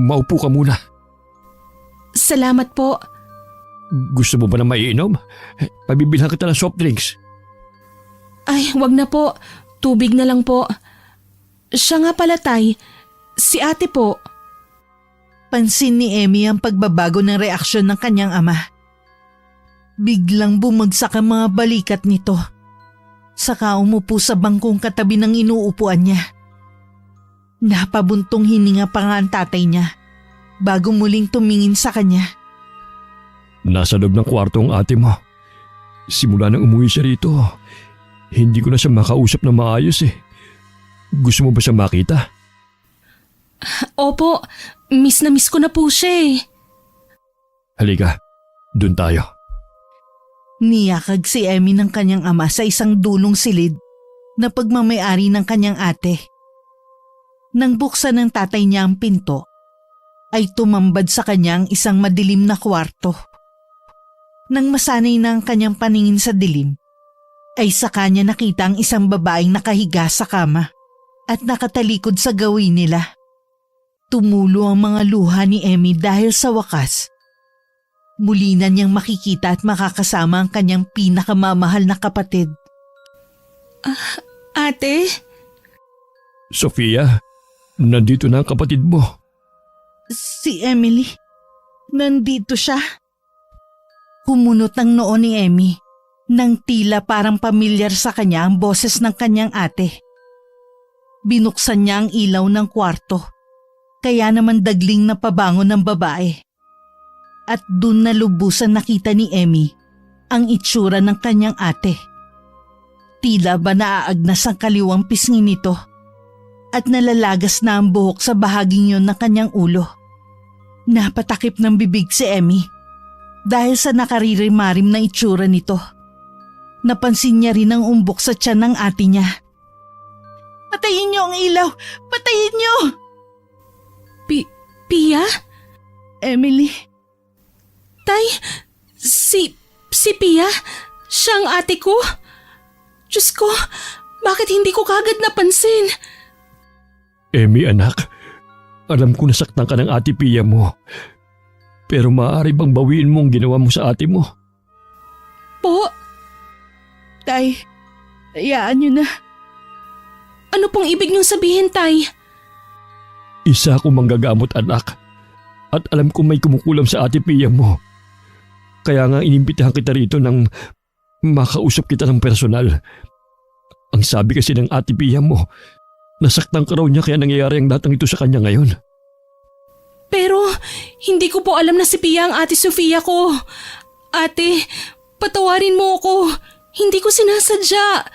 S3: Maupo ka muna.
S1: Salamat po.
S3: Gusto mo ba na maiinom? Pabibilhan kita ng soft drinks.
S1: Ay, wag na po. Tubig na lang po. Siya nga pala, Tay. Si ate po.
S2: Pansin ni Emmy ang pagbabago ng reaksyon ng kanyang ama. Biglang bumagsak ang mga balikat nito. Saka umupo sa bangkong katabi ng inuupuan niya. Napabuntong hininga pa nga ang tatay niya bago muling tumingin sa kanya.
S3: Nasa loob ng kwarto ang ate mo. Simula nang umuwi siya rito, hindi ko na siya makausap na maayos eh. Gusto mo ba siya makita?
S1: Opo, miss na miss ko na po siya eh.
S3: Halika, dun tayo.
S2: Niyakag si Emmy ng kanyang ama sa isang dulong silid na pagmamayari ng kanyang ate. Nang buksan ng tatay niya ang pinto, ay tumambad sa kanyang isang madilim na kwarto. Nang masanay na ang kanyang paningin sa dilim, ay sa kanya nakita ang isang babaeng nakahiga sa kama at nakatalikod sa gawin nila. Tumulo ang mga luha ni Emmy dahil sa wakas, muli na niyang makikita at makakasama ang kanyang pinakamamahal na kapatid.
S1: Ate?
S3: Sofia, nandito na ang kapatid mo.
S2: Si Emily, nandito siya. Kumunot ang noo ni Emmy nang tila parang pamilyar sa kanya ang boses ng kanyang ate. Binuksan niya ang ilaw ng kwarto, kaya naman dagling na pabangon ng babae. At dun na lubusan nakita ni Emmy ang itsura ng kanyang ate. Tila ba naaagnas ang kaliwang pisngi nito at nalalagas na ang buhok sa bahaging yun ng kanyang ulo. Napatakip ng bibig si Emmy dahil sa nakaririmarim na itsura nito. Napansin niya rin ang umbok sa tiyan ng ate niya. Patayin niyo ang ilaw! Patayin niyo!
S1: Pia?
S2: Emily,
S1: Tay, si Pia? Siya ang ate ko? Diyos ko, bakit hindi ko kagad napansin?
S3: Emmy anak, alam ko nasaktan ka ng ate Pia mo. Pero maaari bang bawiin mo ang ginawa mo sa ate mo?
S1: Po,
S2: tay, hayaan niyo na.
S1: ano pong ibig niyong sabihin, Tay?
S3: Isa akong manggagamot anak. At alam ko may kumukulam sa ate Pia mo. Kaya nga inimbitahan kita rito nang makausap kita ng personal. Ang sabi kasi ng ate Pia mo, nasaktan ka raw niya kaya nangyayari ang lahat ng ito sa kanya ngayon.
S1: Pero hindi ko po alam na si Pia ang ate Sofia ko. Ate, patawarin mo ako. Hindi ko sinasadya.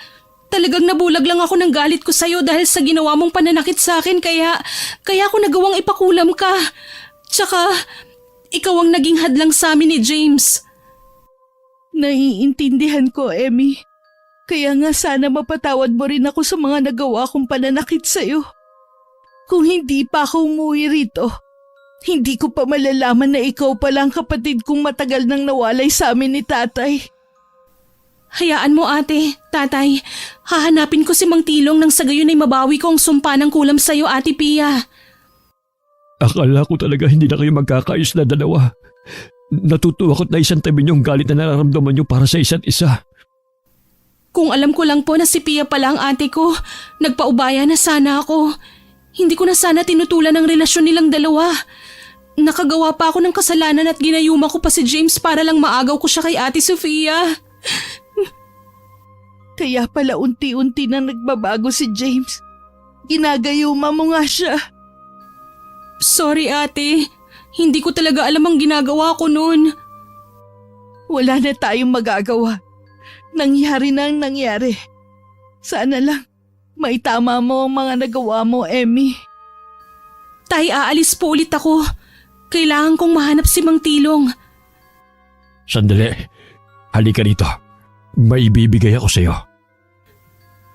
S1: Talagang nabulag lang ako ng galit ko sa'yo dahil sa ginawa mong pananakit sa akin kaya ako nagawang ipakulam ka. Tsaka, ikaw ang naging hadlang sa amin ni James.
S2: Naiintindihan ko, Emmy. Kaya nga sana mapatawad mo rin ako sa mga nagawa kong pananakit sa'yo. Kung hindi pa ako umuwi rito, hindi ko pa malalaman na ikaw pala ang kapatid kong matagal nang nawalay sa amin ni tatay.
S1: Hayaan mo ate, tatay. Hahanapin ko si Mang Tilong nang sa gayon ay mabawi ko ang sumpa ng kulam sa'yo, Ate Pia.
S3: Akala ko talaga hindi na kayo magkakaayos na dalawa. Natutuwa ko't na isang tabi niyo ang galit na nararamdaman niyo para sa isa't isa.
S1: Kung alam ko lang po na si Pia pala ang ate ko, nagpaubaya na sana ako. Hindi ko na sana tinutulan ang relasyon nilang dalawa. Nakagawa pa ako ng kasalanan at ginayuma ko pa si James para lang maagaw ko siya kay Ate Sofia.
S2: Kaya pala unti-unti na nagbabago si James. Ginagayuma mo nga siya.
S1: Sorry ate, hindi ko talaga alam ang ginagawa ko noon.
S2: Wala na tayong magagawa. Nangyari na ang nangyari. Sana lang maitama mo ang mga nagawa mo, Emmy.
S1: Tay, aalis po ulit ako. Kailangan kong mahanap si Mang Tilong.
S3: Sandali, halika rito. May ibibigay ako sa'yo.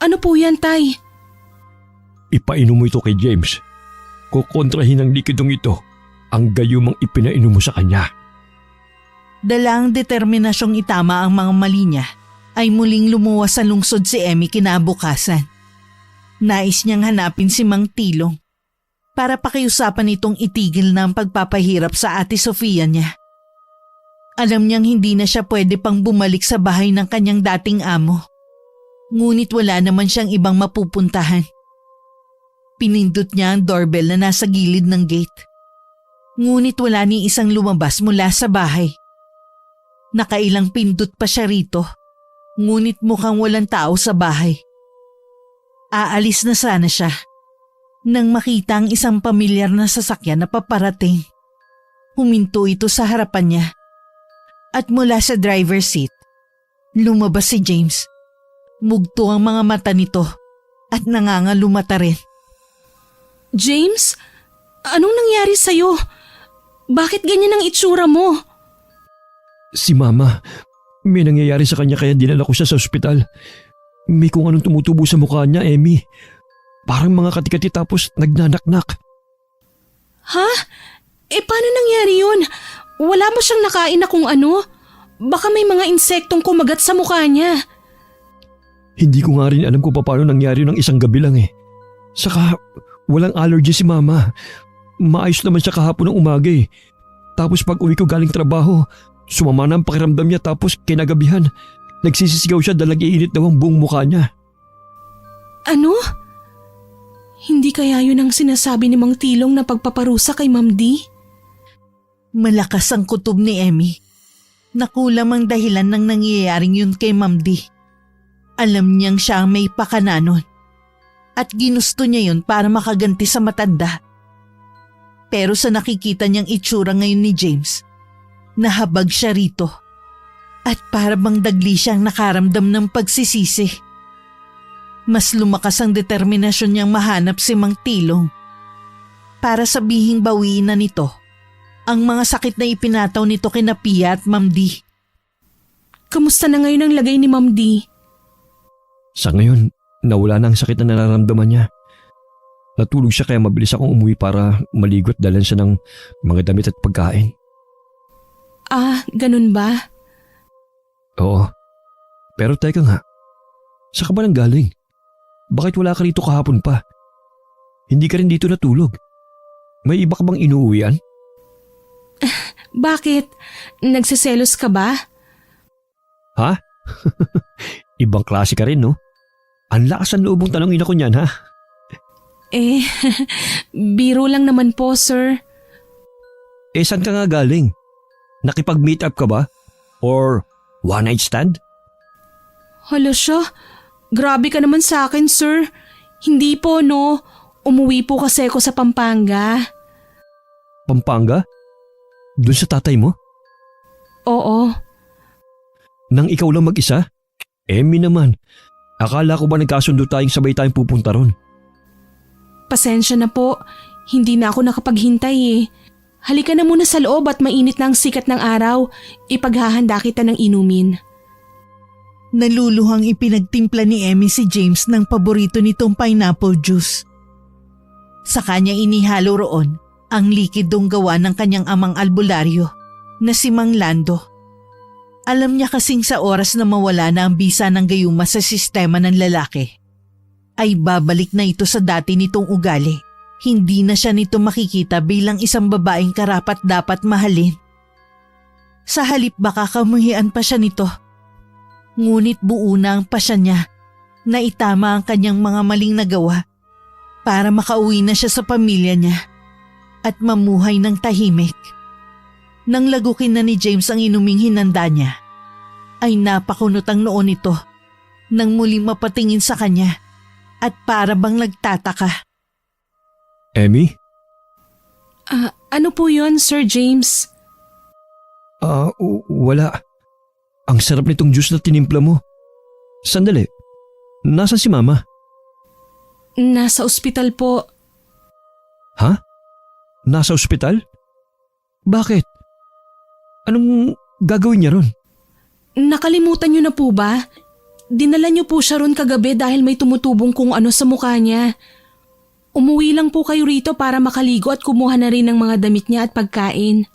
S1: Ano po yan, Tay?
S3: Ipainom mo ito kay James. Kukontrahin ng likidong ito ang gayumang ipinainom mo sa kanya.
S2: Dalang determinasyong itama ang mga mali niya, ay muling lumuwas sa lungsod si Emmy kinabukasan. Nais niyang hanapin si Mang Tilong para pakiusapan itong itigil na ang pagpapahirap sa Ate Sofia niya. Alam niyang hindi na siya pwede pang bumalik sa bahay ng kanyang dating amo. Ngunit wala naman siyang ibang mapupuntahan. Pinindot niya ang doorbell na nasa gilid ng gate. Ngunit wala ni isang lumabas mula sa bahay. Nakailang pindot pa siya rito, ngunit mukhang walang tao sa bahay. Aalis na sana siya. Nang makita ang isang pamilyar na sasakyan na paparating, huminto ito sa harapan niya. At mula sa driver's seat, lumabas si James. Mugto ang mga mata nito at nangangalumata rin.
S1: James, anong nangyari sa'yo? Bakit ganyan ang itsura mo?
S3: Si Mama, may nangyayari sa kanya kaya dinala ko siya sa ospital. May kung anong tumutubo sa mukha niya, Emmy. Parang mga katikati tapos nagnanaknak.
S1: Ha? Paano nangyari yun? Wala ba siyang nakain na kung ano? Baka may mga insektong kumagat sa mukha niya.
S3: Hindi ko nga rin alam kung paano nangyari ng isang gabi lang eh. Saka walang allergy si Mama. Maayos naman siya kahapon ng umaga eh. Tapos pag uwi ko galing trabaho, sumama na ang pakiramdam niya tapos kinagabihan. Nagsisisigaw siya dahil nag-iinit daw ang buong mukha niya.
S1: Ano? Hindi kaya yun ang sinasabi ni Mang Tilong na pagpaparusa kay Ma'am D?
S2: Malakas ang kutob ni Emmy. Nakulam ang dahilan ng nangyayaring yun kay Ma'am D. Alam niyang siya ang may pakananon. At ginusto niya yun para makaganti sa matanda. Pero sa nakikita niyang itsura ngayon ni James, nahabag siya rito. At para bang dagli siyang nakaramdam ng pagsisisi. Mas lumakas ang determinasyon niyang mahanap si Mang Tilong para sabihing bawiin na nito ang mga sakit na ipinataw nito kina Pia at Ma'am D.
S1: Kamusta na ngayon ang lagay ni Ma'am D?
S3: Sa ngayon, nawala na ang sakit na nararamdaman niya. Natulog siya kaya mabilis akong umuwi para maligo at dalhan siya ng mga damit at pagkain.
S1: Ah, ganun ba?
S3: Oo. Pero teka nga, saan ka ba nang galing? Bakit wala ka rito kahapon pa? Hindi ka rin dito natulog. May iba ka bang inuuwian?
S1: Bakit? Nagsiselos ka ba?
S3: Ha? Ibang klase ka rin, no? Ang lakas ang loob mong tanongin ako niyan, ha?
S1: Biro lang naman po, sir.
S3: Saan ka nga galing? Nakipag-meet up ka ba? Or one night stand?
S1: Hala siya, grabe ka naman sa akin, sir. Hindi po, no. Umuwi po kasi ako sa Pampanga.
S3: Pampanga? Doon sa tatay mo?
S1: Oo.
S3: Nang ikaw lang mag-isa? Emmy naman. Akala ko ba nagkasundo tayong sabay tayong pupunta ron?
S1: Pasensya na po. Hindi na ako nakapaghintay eh. Halika na muna sa loob at mainit na ang sikat ng araw. Ipaghahanda kita ng inumin.
S2: Naluluhang ipinagtimpla ni Emmy si James ng paborito nitong pineapple juice. Sa kanya inihalo roon ang likidong gawa ng kanyang amang albularyo na si Mang Lando. Alam niya kasing sa oras na mawala na ang bisa ng gayuma sa sistema ng lalaki, ay babalik na ito sa dati nitong ugali. Hindi na siya nito makikita bilang isang babaeng karapat dapat mahalin. Sa halip baka kamuhian pa siya nito. Ngunit buo na ang pasya niya na itama ang kanyang mga maling nagawa para makauwi na siya sa pamilya niya at mamuhay ng tahimik. Nang lagukin na ni James ang inuming hinanda niya, ay napakunot ang noon nito nang muling mapatingin sa kanya at para bang nagtataka.
S3: Emmy?
S1: Ano po yun, Sir James?
S3: Wala. Ang sarap nitong juice na tinimpla mo. Sandali, nasaan si Mama?
S1: Nasa ospital po.
S3: Ha? Nasa ospital? Bakit? Anong gagawin niya ron?
S1: Nakalimutan niyo na po ba? Dinala niyo po siya ron kagabi dahil may tumutubong kung ano sa mukha niya. Umuwi lang po kayo rito para makaligo at kumuha na rin ng mga damit niya at pagkain.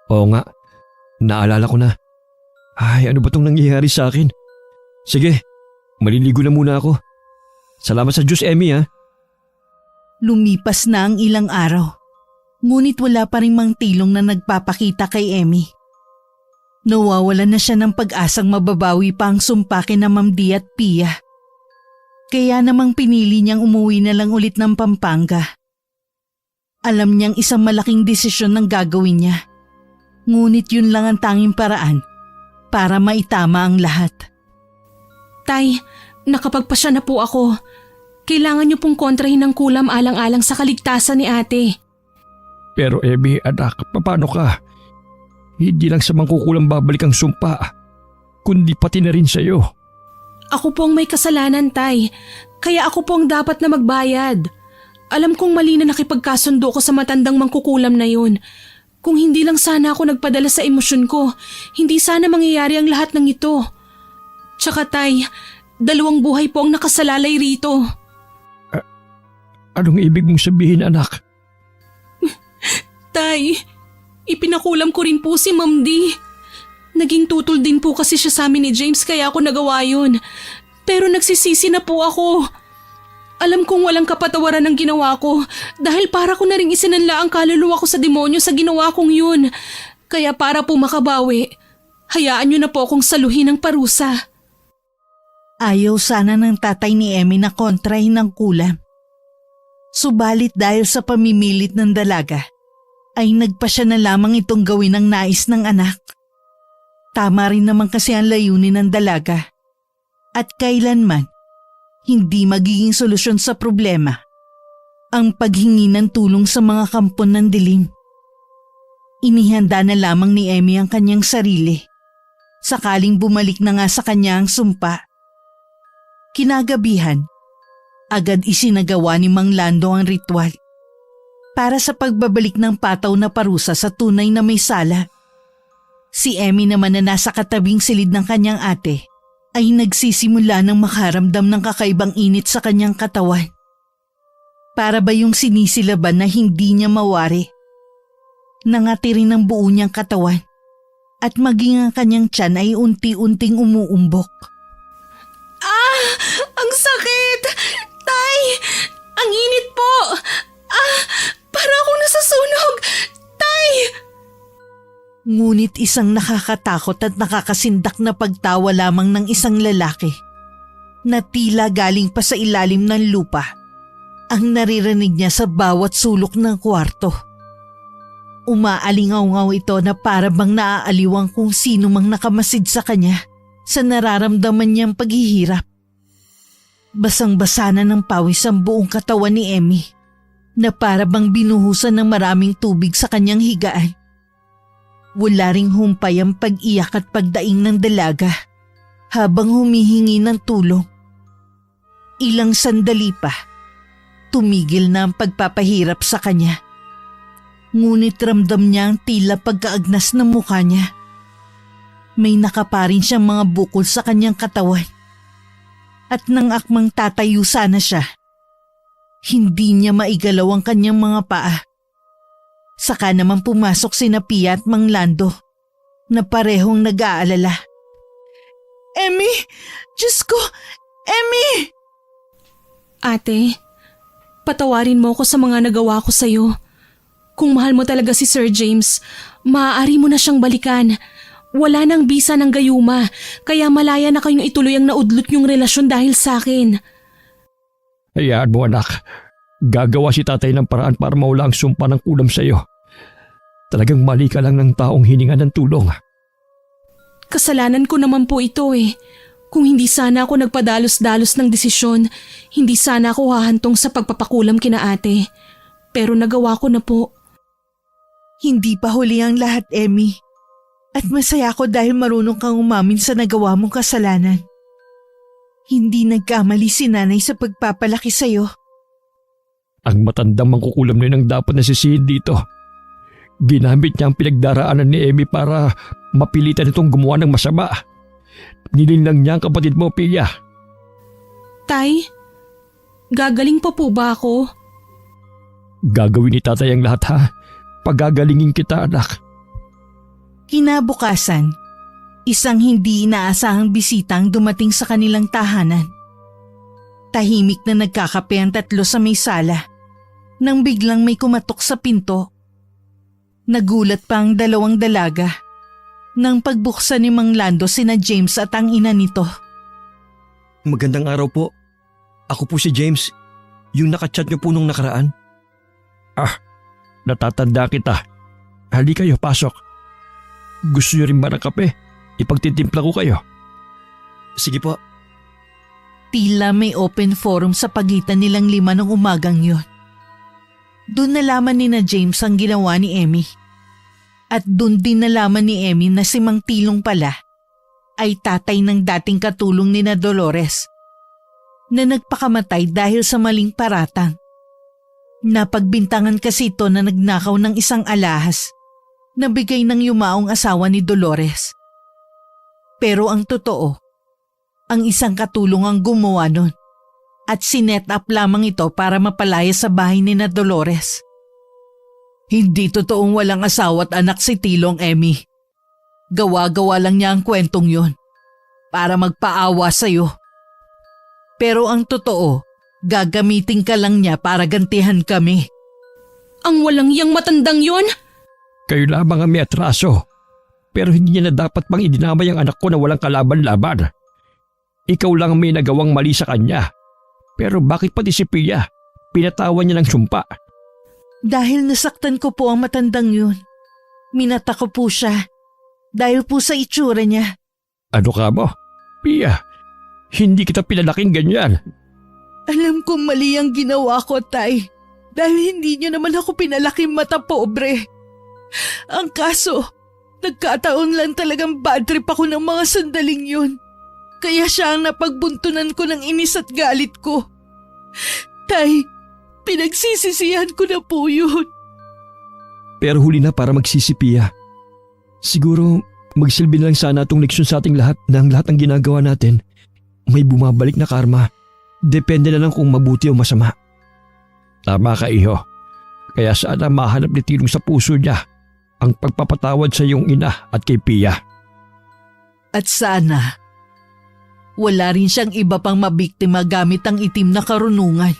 S3: Oo nga. Naalala ko na. Ay, ano ba itong nangyayari sa akin? Sige, maliligo na muna ako. Salamat sa juice, Emmy, ha?
S2: Lumipas na ang ilang araw, ngunit wala pa rin Mang Tilong na nagpapakita kay Emmy. Nawawalan na siya ng pag-asang mababawi pa ang sumpakin na Ma'am D at Pia. Kaya namang pinili niyang umuwi na lang ulit ng Pampanga. Alam niyang isang malaking desisyon ang gagawin niya. Ngunit yun lang ang tanging paraan para maitama ang lahat.
S1: Tay, nakapagpasya na po ako. Kailangan niyo pong kontrahin ng kulam alang-alang sa kaligtasan ni ate.
S3: Pero Emmy, anak, paano ka? Hindi lang sa mangkukulam babalik ang sumpa, kundi pati na rin sa'yo.
S1: Ako pong may kasalanan, Tay. Kaya ako pong dapat na magbayad. Alam kong mali na nakipagkasundo ko sa matandang mangkukulam na yun. Kung hindi lang sana ako nagpadala sa emosyon ko, hindi sana mangyayari ang lahat ng ito. Tsaka Tay, 2 buhay po ang nakasalalay rito.
S3: Anong ibig mong sabihin, anak?
S1: Tay, ipinakulam ko rin po si Ma'am D. Naging tutol din po kasi siya sa amin ni James kaya ako nagawa yun. Pero nagsisisi na po ako. Alam kong walang kapatawaran ang ginawa ko dahil para ko na rin isinanla ang kaluluwa ko sa demonyo sa ginawa kong yun. Kaya para po makabawi, hayaan niyo na po akong saluhin ng parusa.
S2: Ayaw sana ng tatay ni Emmy na kontrahin ng kulam. Subalit dahil sa pamimilit ng dalaga, ay nagpa siya na lamang itong gawin ang nais ng anak. Tama rin naman kasi ang layunin ng dalaga. At kailanman, hindi magiging solusyon sa problema ang paghingi ng tulong sa mga kampon ng dilim. Inihanda na lamang ni Emmy ang kanyang sarili, sakaling bumalik na nga sa kanya ang sumpa. Kinagabihan, agad isinagawa ni Mang Lando ang ritual para sa pagbabalik ng pataw na parusa sa tunay na may sala. Si Emmy naman na nasa katabing silid ng kanyang ate ay nagsisimula ng makaramdam ng kakaibang init sa kanyang katawan. Para ba yung sinisilaban na hindi niya mawari? Nangati rin ang buo niyang katawan at maging ang kanyang tiyan ay unti-unting umuumbok.
S1: Ah! Ang sakit! Tay! Ang init po! Ah! Para akong nasasunog! Tay!
S2: Ngunit isang nakakatakot at nakakasindak na pagtawa lamang ng isang lalaki na tila galing pa sa ilalim ng lupa ang naririnig niya sa bawat sulok ng kwarto. Umaalingaw-ngaw ito na para bang naaaliwang kung sino mang nakamasid sa kanya sa nararamdaman niyang paghihirap. Basang-basa na ng pawis ang buong katawan ni Emmy na para bang binuhusan ng maraming tubig sa kanyang higaan. Wala ring humpay ang pag-iyak at pagdaing ng dalaga habang humihingi ng tulong. Ilang sandali pa, tumigil na ang pagpapahirap sa kanya. Ngunit ramdam niya ang tila pagkaagnas ng mukha niya. May nakaparin siyang mga bukol sa kanyang katawan. At nang akmang tatayo sana siya, hindi niya maigalaw ang kanyang mga paa. Saka naman pumasok sina Pia at Mang Lando na parehong nag-aalala. Emmy! Diyos ko! Emmy!
S1: Ate, patawarin mo ko sa mga nagawa ko sa'yo. Kung mahal mo talaga si Sir James, maaari mo na siyang balikan. Wala nang bisa ng gayuma, kaya malaya na kayong ituloy ang naudlot niyong relasyon dahil sa akin.
S3: Hayaan mo, anak. Gagawa si tatay ng paraan para mawala ang sumpa ng kulam sa iyo. Talagang mali ka lang ng taong hininga ng tulong.
S1: Kasalanan ko naman po ito eh. Kung hindi sana ako nagpadalos-dalos ng desisyon, hindi sana ako hahantong sa pagpapakulam kina ate. Pero nagawa ko na po.
S2: Hindi pa huli ang lahat, Emmy. At masaya ako dahil marunong kang umamin sa nagawa mong kasalanan. Hindi nagkamali si nanay sa pagpapalaki sa'yo.
S3: Ang matandang mangkukulam na yun ang dapat nasisihin dito. Ginamit niya ang pinagdaraanan ni Emmy para mapilitan itong gumawa ng masama. Nilinlang niya ang kapatid mo, Pia.
S1: Tay, gagaling pa po ba ako?
S3: Gagawin ni tatay ang lahat, ha? Pagagalingin kita, anak.
S2: Kinabukasan, isang hindi inaasahang bisita ang dumating sa kanilang tahanan. Tahimik na nagkakape ang tatlo sa may sala nang biglang may kumatok sa pinto. Nagulat pa ang dalawang dalaga nang pagbuksan ni Mang Lando sina James at ang ina nito.
S3: Magandang araw po. Ako po si James. Yung nakachat niyo po nung nakaraan. Natatanda kita. Hali kayo, pasok. Gusto niyo rin ba ng kape? Ipagtitimpla ko kayo. Sige po.
S2: Tila may open forum sa pagitan nilang lima ng umagang yon. Doon nalaman ni na James ang ginawa ni Emmy. At doon din nalaman ni Emmy na si Mang Tilong pala ay tatay ng dating katulong ni na Dolores na nagpakamatay dahil sa maling paratang. Napagbintangan kasi ito na nagnakaw ng isang alahas na bigay ng yumaong asawa ni Dolores. Pero ang totoo, ang isang katulong ang gumawa nun at sinet up lamang ito para mapalaya sa bahay ni na Dolores. Hindi totoong walang asawa at anak si Tilong, Emmy. Gawa-gawa lang niya ang kwentong yun para magpaawa sa'yo. Pero ang totoo, gagamitin ka lang niya para gantihan kami.
S1: Ang walang yang matandang yon?
S4: Kayo lamang ang may atraso. Pero hindi niya na dapat pang idinamay ang anak ko na walang kalaban-laban. Ikaw lang ang may nagawang mali sa kanya. Pero bakit pati si Pia? Pinatawan niya ng sumpa.
S2: Dahil nasaktan ko po ang matandang yun. Minata ko po siya dahil po sa itsura niya.
S4: Ano ka mo? Pia, hindi kita pinalaking ganyan.
S2: Alam kong mali ang ginawa ko, Tay. Dahil hindi niyo naman ako pinalaking mata pobre. Ang kaso, nagkataon lang talagang bad trip ako ng mga sandaling yun. Kaya siya ang napagbuntunan ko ng inis at galit ko. Tay, pinagsisisihan ko na po yun.
S3: Pero huli na para magsisipia. Siguro magsilbi na lang sana itong leksyon sa ating lahat na ang lahat ng ginagawa natin may bumabalik na karma. Depende na lang kung mabuti o masama.
S4: Tama ka, iho. Kaya sana mahanap ni Tilong sa puso niya ang pagpapatawad sa iyong ina at kay Pia.
S2: At sana, wala rin siyang iba pang mabiktima gamit ang itim na karunungan.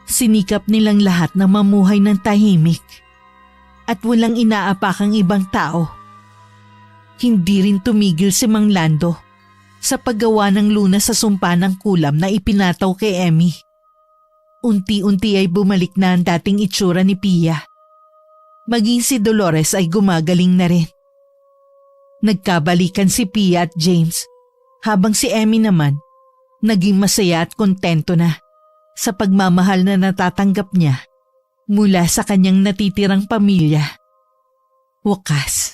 S2: Sinikap nilang lahat na mamuhay ng tahimik at walang inaapakang ibang tao. Hindi rin tumigil si Mang Lando sa paggawa ng lunas sa sumpa ng kulam na ipinataw kay Emmy. Unti-unti ay bumalik na ang dating itsura ni Pia. Maging si Dolores ay gumagaling na rin. Nagkabalikan si Pia at James habang si Emmy naman naging masaya at kontento na sa pagmamahal na natatanggap niya mula sa kanyang natitirang pamilya. Wakas.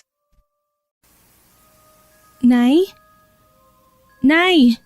S1: Nay? Nay!